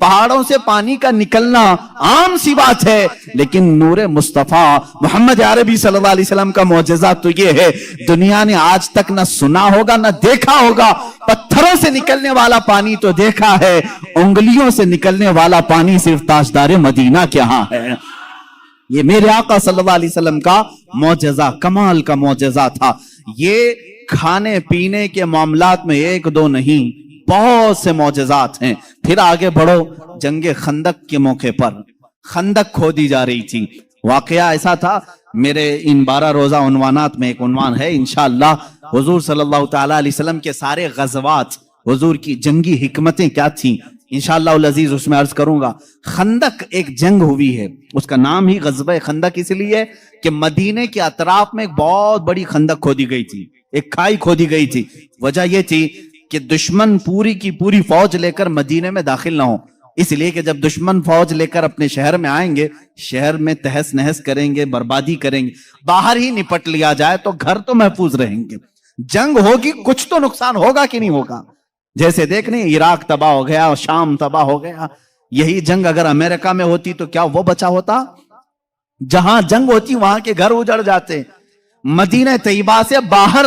پہاڑوں سے پانی کا نکلنا عام سی بات ہے، لیکن نور مصطفیٰ محمد عربی صلی اللہ علیہ وسلم کا معجزہ تو یہ ہے، دنیا نے آج تک نہ سنا ہوگا نہ دیکھا ہوگا۔ پتھروں سے نکلنے والا پانی تو دیکھا ہے، انگلیوں سے نکلنے والا پانی صرف تاجدار مدینہ کے ہاں ہے۔ یہ میرے آقا صلی اللہ علیہ وسلم کا معجزہ، کمال کا معجزہ تھا۔ یہ کھانے پینے کے معاملات میں ایک دو نہیں، بہت سے معجزات ہیں۔ پھر آگے بڑھو، جنگ خندق کے موقع پر خندق کھودی جا رہی تھی۔ واقعہ ایسا تھا، میرے ان 12 روزہ عنوانات میں ایک عنوان ہے انشاءاللہ، حضور صلی اللہ تعالی علیہ وسلم کے سارے غزوات، حضور کی جنگی حکمتیں کیا تھیں، انشاءاللہ العزیز اس میں عرض کروں گا۔ خندق ایک جنگ ہوئی ہے، اس کا نام ہی غزوہ خندق اس لیے کہ مدینے کے اطراف میں ایک بہت بڑی خندق کھودی گئی تھی، ایک کھائی کھودی گئی تھی۔ وجہ یہ تھی کہ دشمن پوری کی پوری فوج لے کر مدینے میں داخل نہ ہو، اس لیے کہ جب دشمن فوج لے کر اپنے شہر میں آئیں گے، شہر میں تہس نہس کریں گے، بربادی کریں گے، باہر ہی نپٹ لیا جائے تو گھر تو محفوظ رہیں گے۔ جنگ ہوگی، کچھ تو نقصان ہوگا کہ نہیں ہوگا؟ جیسے دیکھنے عراق تباہ ہو گیا، شام تباہ ہو گیا۔ یہی جنگ اگر امریکہ میں ہوتی تو کیا وہ بچا ہوتا؟ جہاں جنگ ہوتی وہاں کے گھر اجڑ جاتے۔ مدینہ طیبہ سے باہر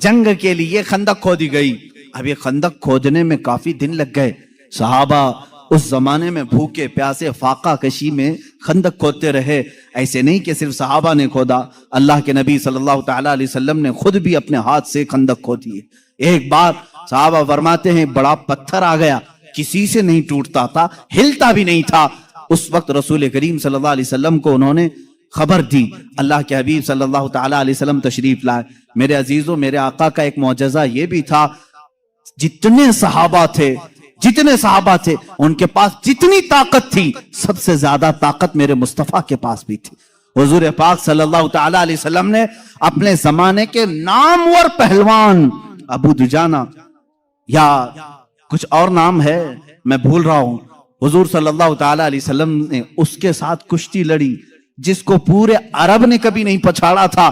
جنگ کے لیے خندق کھودی گئی۔ اب یہ خندق کھودنے میں کافی دن لگ گئے۔ صحابہ اس زمانے میں بھوکے پیاسے فاقہ کشی میں خندق کھودتے رہے۔ ایسے نہیں کہ صرف صحابہ نے کھودا، اللہ کے نبی صلی اللہ تعالی علیہ وسلم نے خود بھی اپنے ہاتھ سے خندق کھودی ہے۔ ایک بار صحابہ فرماتے ہیں بڑا پتھر آ گیا، کسی سے نہیں ٹوٹتا تھا، ہلتا بھی نہیں تھا۔ اس وقت رسول کریم صلی اللہ علیہ وسلم کو انہوں نے خبر دی، اللہ کے حبیب صلی اللہ تعالی علیہ وسلم تشریف لائے۔ میرے عزیزوں، میرے آقا کا ایک معجزہ یہ بھی تھا، جتنے صحابہ تھے ان کے پاس جتنی طاقت تھی، سب سے زیادہ طاقت میرے مصطفیٰ کے پاس بھی تھی۔ حضور پاک صلی اللہ تعالی علیہ وسلم نے اپنے زمانے کے نامور پہلوان ابو دجانہ یا کچھ اور نام ہے میں بھول رہا ہوں، حضور صلی اللہ تعالی علیہ وسلم نے اس کے ساتھ کشتی لڑی جس کو پورے عرب نے کبھی نہیں پچھاڑا تھا۔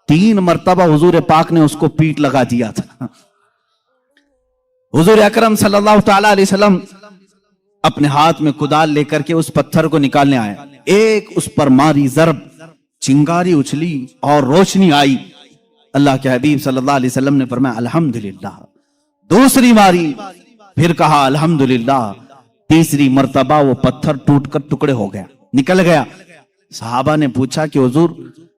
3 مرتبہ حضور پاک نے اس کو پیٹ لگا دیا تھا۔ حضور اکرم صلی اللہ تعالی علیہ وسلم اپنے ہاتھ میں کدال لے کر کے اس پتھر کو نکالنے آئے، ایک اس پر ماری ضرب، چنگاری اچھلی اور روشنی آئی۔ اللہ کے حبیب صلی اللہ علیہ وسلم نے فرمایا الحمدللہ۔ دوسری ماری، پھر کہا الحمدللہ۔ تیسری مرتبہ وہ پتھر ٹوٹ کر ٹکڑے ہو گیا، نکل گیا۔ صحابہ نے پوچھا کہ حضور،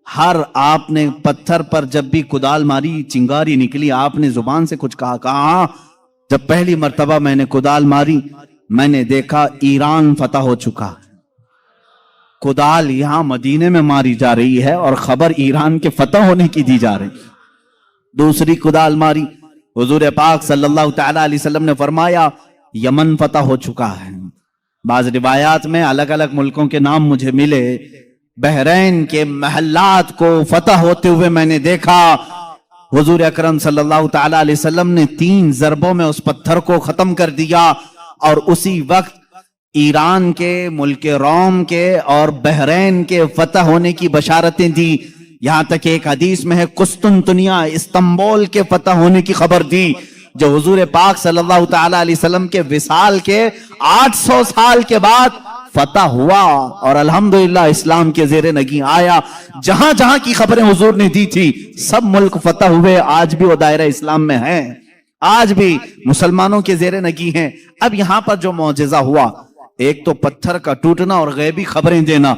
ہر آپ نے پتھر پر جب بھی کدال ماری چنگاری نکلی، آپ نے زبان سے کچھ کہا؟ ہاں، جب پہلی مرتبہ میں نے کدال ماری میں نے دیکھا ایران فتح ہو چکا۔ کدال یہاں مدینے میں ماری جا رہی ہے اور خبر ایران کے فتح ہونے کی دی جا رہی۔ دوسری کدال ماری، حضور پاک صلی اللہ تعالی علیہ وسلم نے فرمایا یمن فتح ہو چکا ہے۔ بعض روایات میں الگ الگ ملکوں کے نام مجھے ملے، بحرین کے محلات کو فتح ہوتے ہوئے میں نے دیکھا۔ حضور اکرم صلی اللہ تعالی علیہ وسلم نے 3 ضربوں میں اس پتھر کو ختم کر دیا، اور اسی وقت ایران کے، ملک روم کے اور بحرین کے فتح ہونے کی بشارتیں دی۔ یہاں تک ایک حدیث میں ہے قسطنطنیہ، استنبول کے فتح ہونے کی خبر دی، جو حضور پاک صلی اللہ تعالی علیہ وسلم کے وصال کے 800 سال کے بعد فتح ہوا، اور الحمدللہ اسلام کے زیر نگیں آیا۔ جہاں جہاں کی خبریں حضور نے دی تھی سب ملک فتح ہوئے، آج بھی وہ دائرہ اسلام میں ہیں، آج بھی مسلمانوں کے زیر نگیں ہیں۔ اب یہاں پر جو معجزہ ہوا، ایک تو پتھر کا ٹوٹنا اور غیبی خبریں دینا،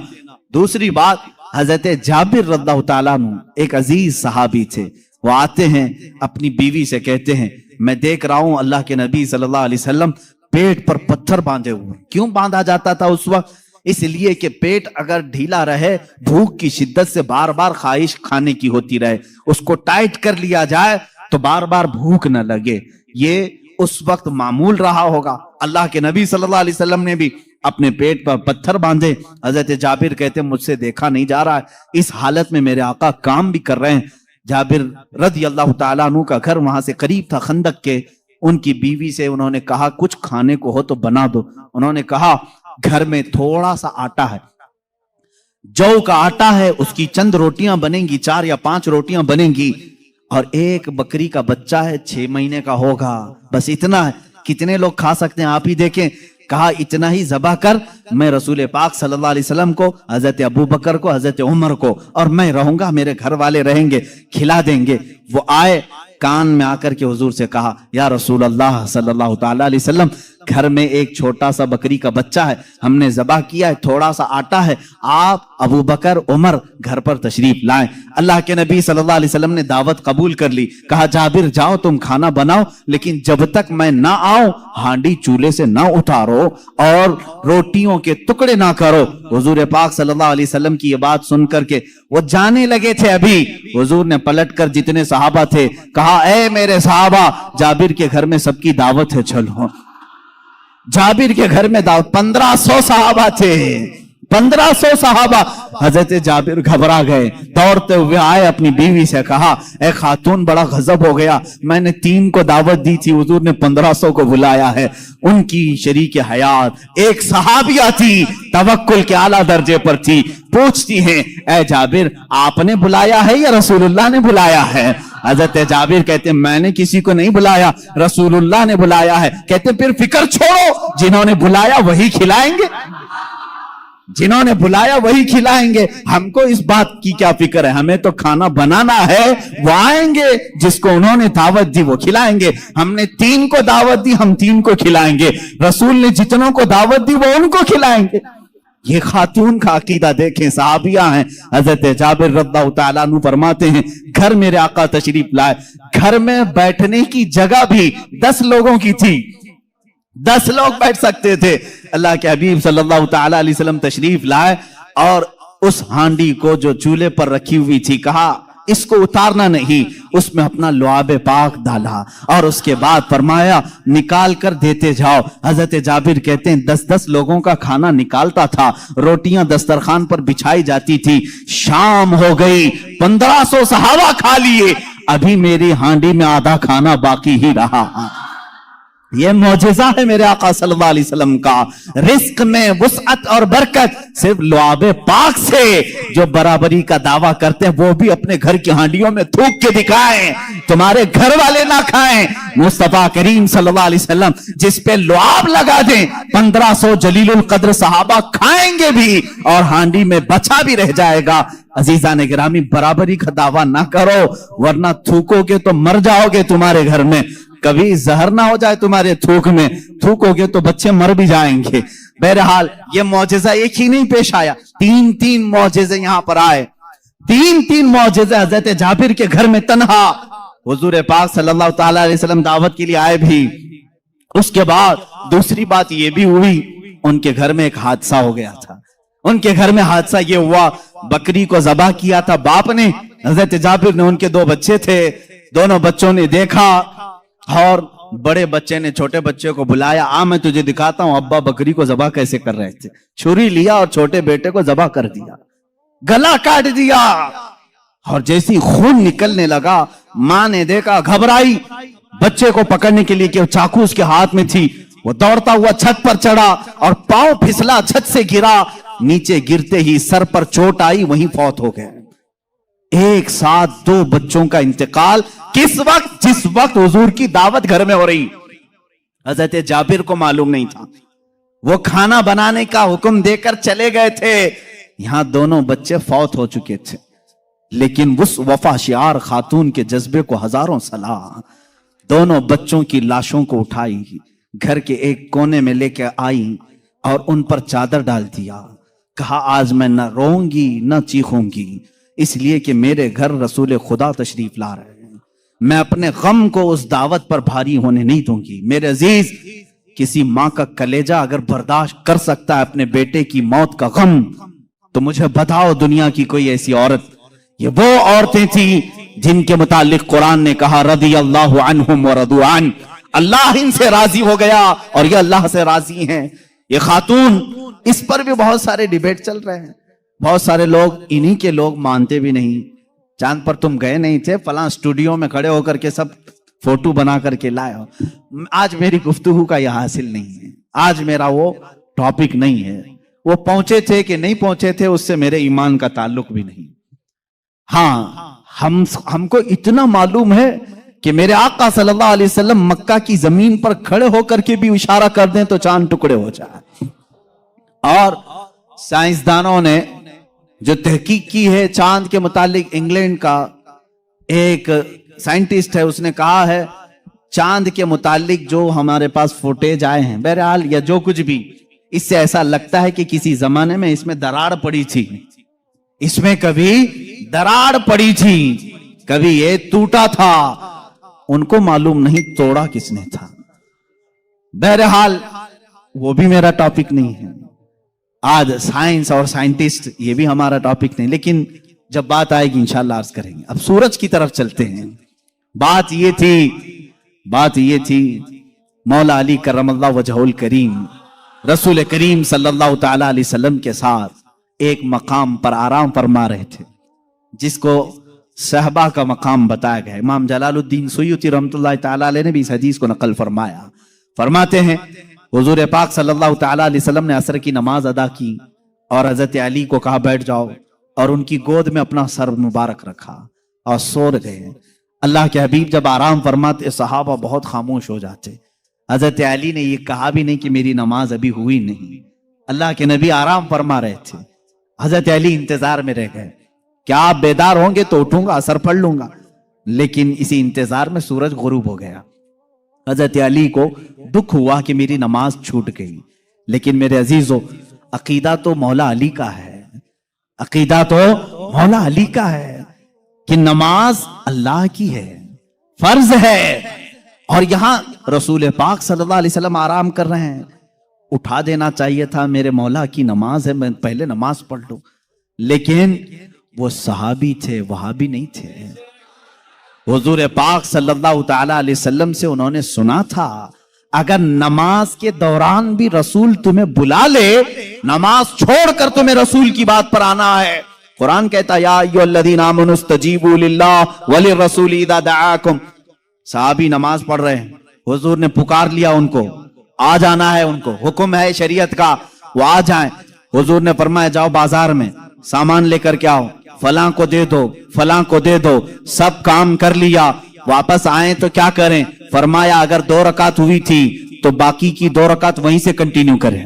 دوسری بات حضرت جابر رضی اللہ تعالیٰ عنہ ایک عزیز صحابی تھے، وہ آتے ہیں اپنی بیوی سے کہتے ہیں میں دیکھ رہا ہوں اللہ کے نبی صلی اللہ علیہ وسلم پیٹ پر پتھر باندھے ہوئے۔ کیوں باندھا جاتا تھا اس وقت؟ اس لیے کہ پیٹ اگر ڈھیلا رہے، بھوک کی شدت سے بار بار خواہش کھانے کی ہوتی رہے، اس کو ٹائٹ کر لیا جائے تو بار بار بھوک نہ لگے۔ یہ اس وقت معمول رہا ہوگا۔ اللہ کے نبی صلی اللہ علیہ وسلم نے بھی اپنے پیٹ پر پتھر باندھے۔ حضرت جابر کہتے مجھ سے دیکھا نہیں جا رہا ہے، اس حالت میں میرے آقا کام بھی کر رہے ہیں۔ جابر رضی اللہ تعالیٰ عنہ کا گھر وہاں سے قریب تھا خندق کے۔ ان کی بیوی سے انہوں نے کہا کچھ کھانے کو ہو تو بنا دو۔ انہوں نے کہا گھر میں تھوڑا سا آٹا ہے، جو کا آٹا ہے، اس کی چند روٹیاں بنیں گی، 4 یا 5 روٹیاں بنیں گی، اور ایک بکری کا بچہ ہے 6 مہینے کا ہوگا، بس اتنا ہے۔ کتنے لوگ کھا سکتے ہیں آپ ہی دیکھیں۔ کہا اتنا ہی ذبح کر, میں رسول پاک صلی اللہ علیہ وسلم کو, حضرت ابو بکر کو, حضرت عمر کو, اور میں رہوں گا, میرے گھر والے رہیں گے, کھلا دیں گے. وہ آئے, کان میں آ کر کے حضور سے کہا, یا رسول اللہ صلی اللہ تعالی علیہ وسلم, گھر میں ایک چھوٹا سا بکری کا بچہ ہے, ہم نے ذبح کیا ہے, تھوڑا سا آٹا ہے, آپ ابو بکر عمر گھر پر تشریف لائیں. اللہ کے نبی صلی اللہ علیہ وسلم نے دعوت قبول کر لی. کہا جابر جاؤ تم کھانا بناؤ, لیکن جب تک میں نہ آؤں ہانڈی چولہے سے نہ اتارو اور روٹیوں کے ٹکڑے نہ کرو. حضور پاک صلی اللہ علیہ وسلم کی یہ بات سن کر کے وہ جانے لگے تھے. ابھی حضور نے پلٹ کر جتنے صحابہ تھے کہا, اے میرے صحابہ, جابر کے گھر میں سب کی دعوت ہے, چلو. جابر کے گھر میں دعوت, 1500 صحابہ تھے, 1500 صحابہ. حضرت جابر گھبرا گئے, دوڑتے ہوئے آئے, اپنی بیوی سے کہا, اے خاتون بڑا غضب ہو گیا, میں نے 3 کو دعوت دی تھی, حضور نے 1500 کو بلایا ہے. ان کی شریک حیات ایک صحابیہ تھی, توکل کے اعلیٰ درجے پر تھی, پوچھتی ہیں, اے جابر آپ نے بلایا ہے یا رسول اللہ نے بلایا ہے؟ حضرت جابر کہتے ہیں, میں نے کسی کو نہیں بلایا, رسول اللہ نے بلایا ہے. کہتے ہیں پھر فکر چھوڑو, جنہوں نے بلایا وہی کھلائیں گے, جنہوں نے بلایا وہی کھلائیں گے. ہم کو اس بات کی کیا فکر ہے, ہمیں تو کھانا بنانا ہے, وہ آئیں گے, جس کو انہوں نے دعوت دی وہ کھلائیں گے. ہم نے 3 کو دعوت دی, ہم 3 کو کھلائیں گے. رسول نے جتنوں کو دعوت دی وہ ان کو کھلائیں گے. یہ خاتون کا عقیدہ دیکھیں, صحابیہ ہیں. حضرت جابر رضی اللہ تعالیٰ عنہ فرماتے ہیں, گھر میرے آقا تشریف لائے, گھر میں بیٹھنے کی جگہ بھی 10 لوگوں کی تھی, 10 لوگ بیٹھ سکتے تھے. اللہ کے حبیب صلی اللہ تعالیٰ علیہ وسلم تشریف لائے اور اس ہانڈی کو جو چولہے پر رکھی ہوئی تھی, کہا اس کو اتارنا نہیں, اس میں اپنا لعاب پاک ڈالا اور اس کے بعد فرمایا نکال کر دیتے جاؤ. حضرت جابر کہتے ہیں 10-10 لوگوں کا کھانا نکالتا تھا, روٹیاں دسترخوان پر بچھائی جاتی تھی. شام ہو گئی, 1500 صحابہ کھا لیے, ابھی میری ہانڈی میں آدھا کھانا باقی ہی رہا. یہ معجزہ ہے میرے آقا صلی اللہ علیہ وسلم کا. رزق میں وسعت اور برکت صرف لعاب پاک سے. جو برابری کا دعویٰ کرتے ہیں وہ بھی اپنے گھر کی ہانڈیوں میں تھوک کے دکھائیں, تمہارے گھر والے نہ کھائیں. مصطفیٰ کریم صلی اللہ علیہ وسلم جس پہ لعاب لگا دیں, 1500 جلیل القدر صحابہ کھائیں گے بھی اور ہانڈی میں بچا بھی رہ جائے گا. عزیزان گرامی, برابری کا دعویٰ نہ کرو, ورنہ تھوکو گے تو مر جاؤ گے تمہارے گھر میں. کبھی زہر نہ ہو جائے تمہارے تھوک میں, تھوکو گے تو بچے مر بھی جائیں گے. بہرحال یہ معجزہ ایک ہی نہیں پیش آیا, 3 معجزے یہاں پر آئے. 3 معجزے حضرت جابر کے گھر میں تنہا. حضور پاک صلی اللہ تعالی علیہ وسلم دعوت کے لیے آئے بھی. اس کے بعد دوسری بات یہ بھی ہوئی, ان کے گھر میں ایک حادثہ ہو گیا تھا. ان کے گھر میں حادثہ یہ ہوا, بکری کو ذبح کیا تھا باپ نے, حضرت جابر نے, ان کے 2 بچے تھے, دونوں بچوں نے دیکھا اور بڑے بچے نے چھوٹے بچے کو بلایا, آ میں تجھے دکھاتا ہوں ابا بکری کو ذبح کیسے کر رہے تھے. چھری لیا اور چھوٹے بیٹے کو ذبح کر دیا, گلا کاٹ دیا, اور جیسی خون نکلنے لگا ماں نے دیکھا, گھبرائی, بچے کو پکڑنے کے لیے کہ چاقو اس کے ہاتھ میں تھی, وہ دوڑتا ہوا چھت پر چڑھا اور پاؤں پھسلا, چھت سے گرا, نیچے گرتے ہی سر پر چوٹ آئی, وہیں فوت ہو گئے. ایک ساتھ 2 بچوں کا انتقال. کس وقت؟ جس وقت حضور کی دعوت گھر میں ہو رہی. حضرت جابر کو معلوم نہیں تھا, وہ کھانا بنانے کا حکم دے کر چلے گئے تھے, یہاں دونوں بچے فوت ہو چکے تھے. لیکن اس وفا شعار خاتون کے جذبے کو ہزاروں سلام. دونوں بچوں کی لاشوں کو اٹھائی, گھر کے ایک کونے میں لے کے آئی اور ان پر چادر ڈال دیا. کہا آج میں نہ روؤں گی نہ چیخوں گی, اس لیے کہ میرے گھر رسول خدا تشریف لا رہے ہیں. میں اپنے غم کو اس دعوت پر بھاری ہونے نہیں دوں گی. میرے عزیز, کسی ماں کا کلیجہ اگر برداشت کر سکتا ہے اپنے بیٹے کی موت کا غم, تو مجھے بتاؤ دنیا کی کوئی ایسی عورت. یہ وہ عورتیں تھیں جن کے متعلق قرآن نے کہا رضی اللہ عنہم ورضوا عنہ, اللہ ان سے راضی ہو گیا اور یہ اللہ سے راضی ہیں. یہ خاتون, اس پر بھی بہت سارے ڈیبیٹ چل رہے ہیں. بہت سارے لوگ, انہی کے لوگ مانتے بھی نہیں. چاند پر تم گئے نہیں تھے, فلاں اسٹوڈیو میں کھڑے ہو کر کے سب فوٹو بنا کر کے لائے ہو. آج میری گفتگو کا یہ حاصل نہیں ہے, آج میرا وہ ٹاپک نہیں ہے. وہ پہنچے تھے کہ نہیں پہنچے تھے اس سے میرے ایمان کا تعلق بھی نہیں. ہاں, ہم کو اتنا معلوم ہے کہ میرے آقا صلی اللہ علیہ وسلم مکہ کی زمین پر کھڑے ہو کر کے بھی اشارہ کر دیں تو چاند ٹکڑے ہو جائے. اور سائنسدانوں نے جو تحقیق کی ہے چاند کے متعلق، انگلینڈ کا ایک سائنٹسٹ ہے، اس نے کہا ہے چاند کے متعلق جو ہمارے پاس فوٹیج آئے ہیں بہرحال یا جو کچھ بھی، اس سے ایسا لگتا ہے کہ کسی زمانے میں اس میں دراڑ پڑی تھی، اس میں کبھی دراڑ پڑی تھی، کبھی یہ ٹوٹا تھا. ان کو معلوم نہیں توڑا کس نے تھا. بہرحال وہ بھی میرا ٹاپک نہیں ہے آج. سائنس اور سائنٹسٹ یہ بھی ہمارا ٹاپک نہیں، لیکن جب بات آئے گی انشاءاللہ عرض کریں گے. اب سورج کی طرف چلتے ہیں. بات یہ تھی مولا علی کرم اللہ وجہہ الکریم رسول کریم صلی اللہ تعالی علیہ وسلم کے ساتھ ایک مقام پر آرام فرما رہے تھے جس کو صحبہ کا مقام بتایا گیا. امام جلال الدین سیوطی رحمۃ اللہ تعالی علیہ نے بھی اس حدیث کو نقل فرمایا. فرماتے ہیں حضور پاک صلی اللہ تعالی علیہ وسلم نے عصر کی نماز ادا کی اور حضرت علی کو کہا بیٹھ جاؤ، اور ان کی گود میں اپنا سر مبارک رکھا اور سو گئے. اللہ کے حبیب جب آرام فرماتے صحابہ بہت خاموش ہو جاتے. حضرت علی نے یہ کہا بھی نہیں کہ میری نماز ابھی ہوئی نہیں. اللہ کے نبی آرام فرما رہے تھے. حضرت علی انتظار میں رہ گئے. کیا آپ بیدار ہوں گے تو اٹھوں گا، اثر پڑھ لوں گا. لیکن اسی انتظار میں سورج غروب ہو گیا. حضرت علی کو دکھ ہوا کہ میری نماز چھوٹ گئی. لیکن میرے عزیزو، عقیدہ تو مولا علی کا ہے، عقیدہ تو مولا علی کا ہے کہ نماز اللہ کی ہے، فرض ہے. اور یہاں رسول پاک صلی اللہ علیہ وسلم آرام کر رہے ہیں. اٹھا دینا چاہیے تھا، میرے مولا کی نماز ہے، میں پہلے نماز پڑھ لوں. لیکن وہ صحابی تھے، وہابی نہیں تھے. حضور پاک صلی اللہ تعالی علیہ وسلم سے انہوں نے سنا تھا اگر نماز کے دوران بھی رسول تمہیں بلا لے، نماز چھوڑ کر تمہیں رسول کی بات پر آنا ہے. قرآن کہتا یا ایھا الذین آمنوا استجیبوا للہ وللرسول اذا دعاکم. صحابی نماز پڑھ رہے ہیں، حضور نے پکار لیا ان کو، آ جانا ہے، ان کو حکم ہے شریعت کا، وہ آ جائیں. حضور نے فرمایا جاؤ بازار میں سامان لے کر کے آؤ، فلاں کو دے دو، فلاں کو دے دو. سب کام کر لیا، واپس آئیں تو کیا کریں؟ فرمایا اگر 2 رکعت ہوئی تھی تو باقی کی 2 رکعت وہیں سے کنٹینیو کریں،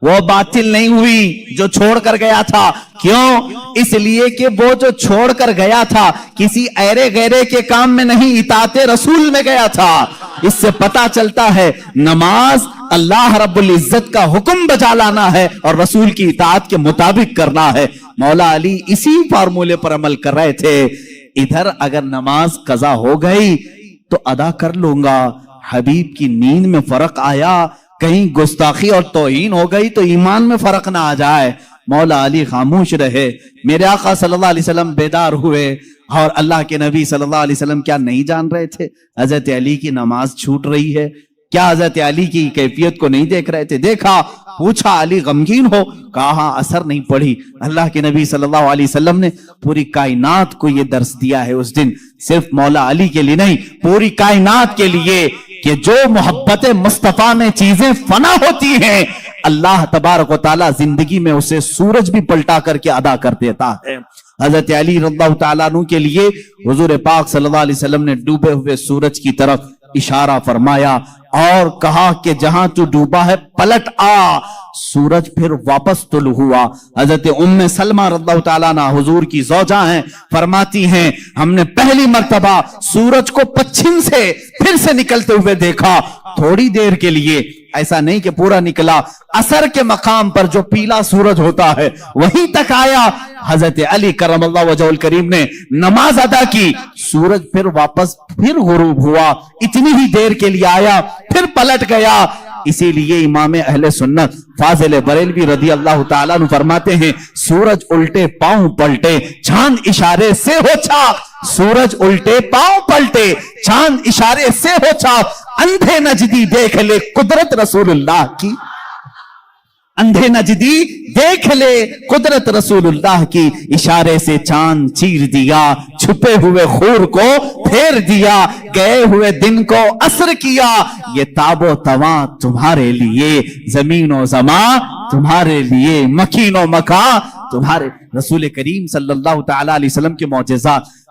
وہ باطل نہیں ہوئی جو چھوڑ کر گیا تھا. کیوں؟ اس لیے کہ وہ جو چھوڑ کر گیا تھا کسی ایرے غیرے کے کام میں نہیں، اطاعت رسول میں گیا تھا. اس سے پتا چلتا ہے نماز اللہ رب العزت کا حکم بجا لانا ہے اور رسول کی اطاعت کے مطابق کرنا ہے. مولا علی اسی فارمولے پر عمل کر رہے تھے. ادھر اگر نماز قضا ہو گئی تو ادا کر لوں گا، حبیب کی نیند میں فرق آیا، کہیں گستاخی اور توہین ہو گئی تو ایمان میں فرق نہ آ جائے. مولا علی خاموش رہے. میرے آقا صلی اللہ علیہ وسلم بیدار ہوئے اور اللہ کے نبی صلی اللہ علیہ وسلم کیا نہیں جان رہے تھے حضرت علی کی نماز چھوٹ رہی ہے؟ کیا حضرت علی کی کیفیت کو نہیں دیکھ رہے تھے؟ دیکھا، پوچھا علی غمگین ہو؟ کہا اثر نہیں پڑی. اللہ کے نبی صلی اللہ علیہ وسلم نے پوری کائنات کو یہ درس دیا ہے اس دن، صرف مولا علی کے لیے نہیں، پوری کائنات کے لیے، کہ جو محبت مصطفیٰ میں چیزیں فنا ہوتی ہیں اللہ تبارک و تعالی زندگی میں اسے سورج بھی پلٹا کر کے ادا کر دیتا ہے. حضرت علی رضی اللہ تعالیٰ عنہ کے لیے حضور پاک صلی اللہ علیہ وسلم نے ڈوبے ہوئے سورج کی طرف اشارہ فرمایا اور کہا کہ جہاں تو ڈوبا ہے پلٹ آ. سورج پھر واپس طلوع ہوا. حضرت ام سلمہ رضی اللہ تعالیٰ عنہ حضور کی زوجہ ہیں، فرماتی ہیں ہم نے پہلی مرتبہ سورج کو پچھم سے پھر سے نکلتے ہوئے دیکھا، تھوڑی دیر کے لیے، ایسا نہیں کہ پورا نکلا. عصر کے مقام پر جو پیلا سورج ہوتا ہے وہیں تک آیا. حضرت علی کرم اللہ وجہہ الکریم نے نماز ادا کی، سورج پھر واپس پھر غروب ہوا، اتنی ہی دیر کے لیے آیا پھر پلٹ گیا. اسی لیے امام اہل سنت فاضل بریلوی رضی اللہ تعالیٰ عنہ فرماتے ہیں سورج الٹے پاؤں پلٹے، چاند اشارے سے ہو چاک. سورج الٹے پاؤں پلٹے، چاند اشارے سے ہو چاک. اندھے نجدی دیکھ لے قدرت رسول اللہ کی، اندھے نجدی دیکھ لے قدرت رسول اللہ کی. اشارے سے چاند چیر دیا، چھپے ہوئے خور کو پھیر دیا، گئے ہوئے دن کو عصر کیا. یہ تاب و تواں تمہارے لیے، زمین و زمان تمہارے لیے، مکین و مکان تمہارے. رسول کریم صلی اللہ تعالی علیہ وسلم کے معجزات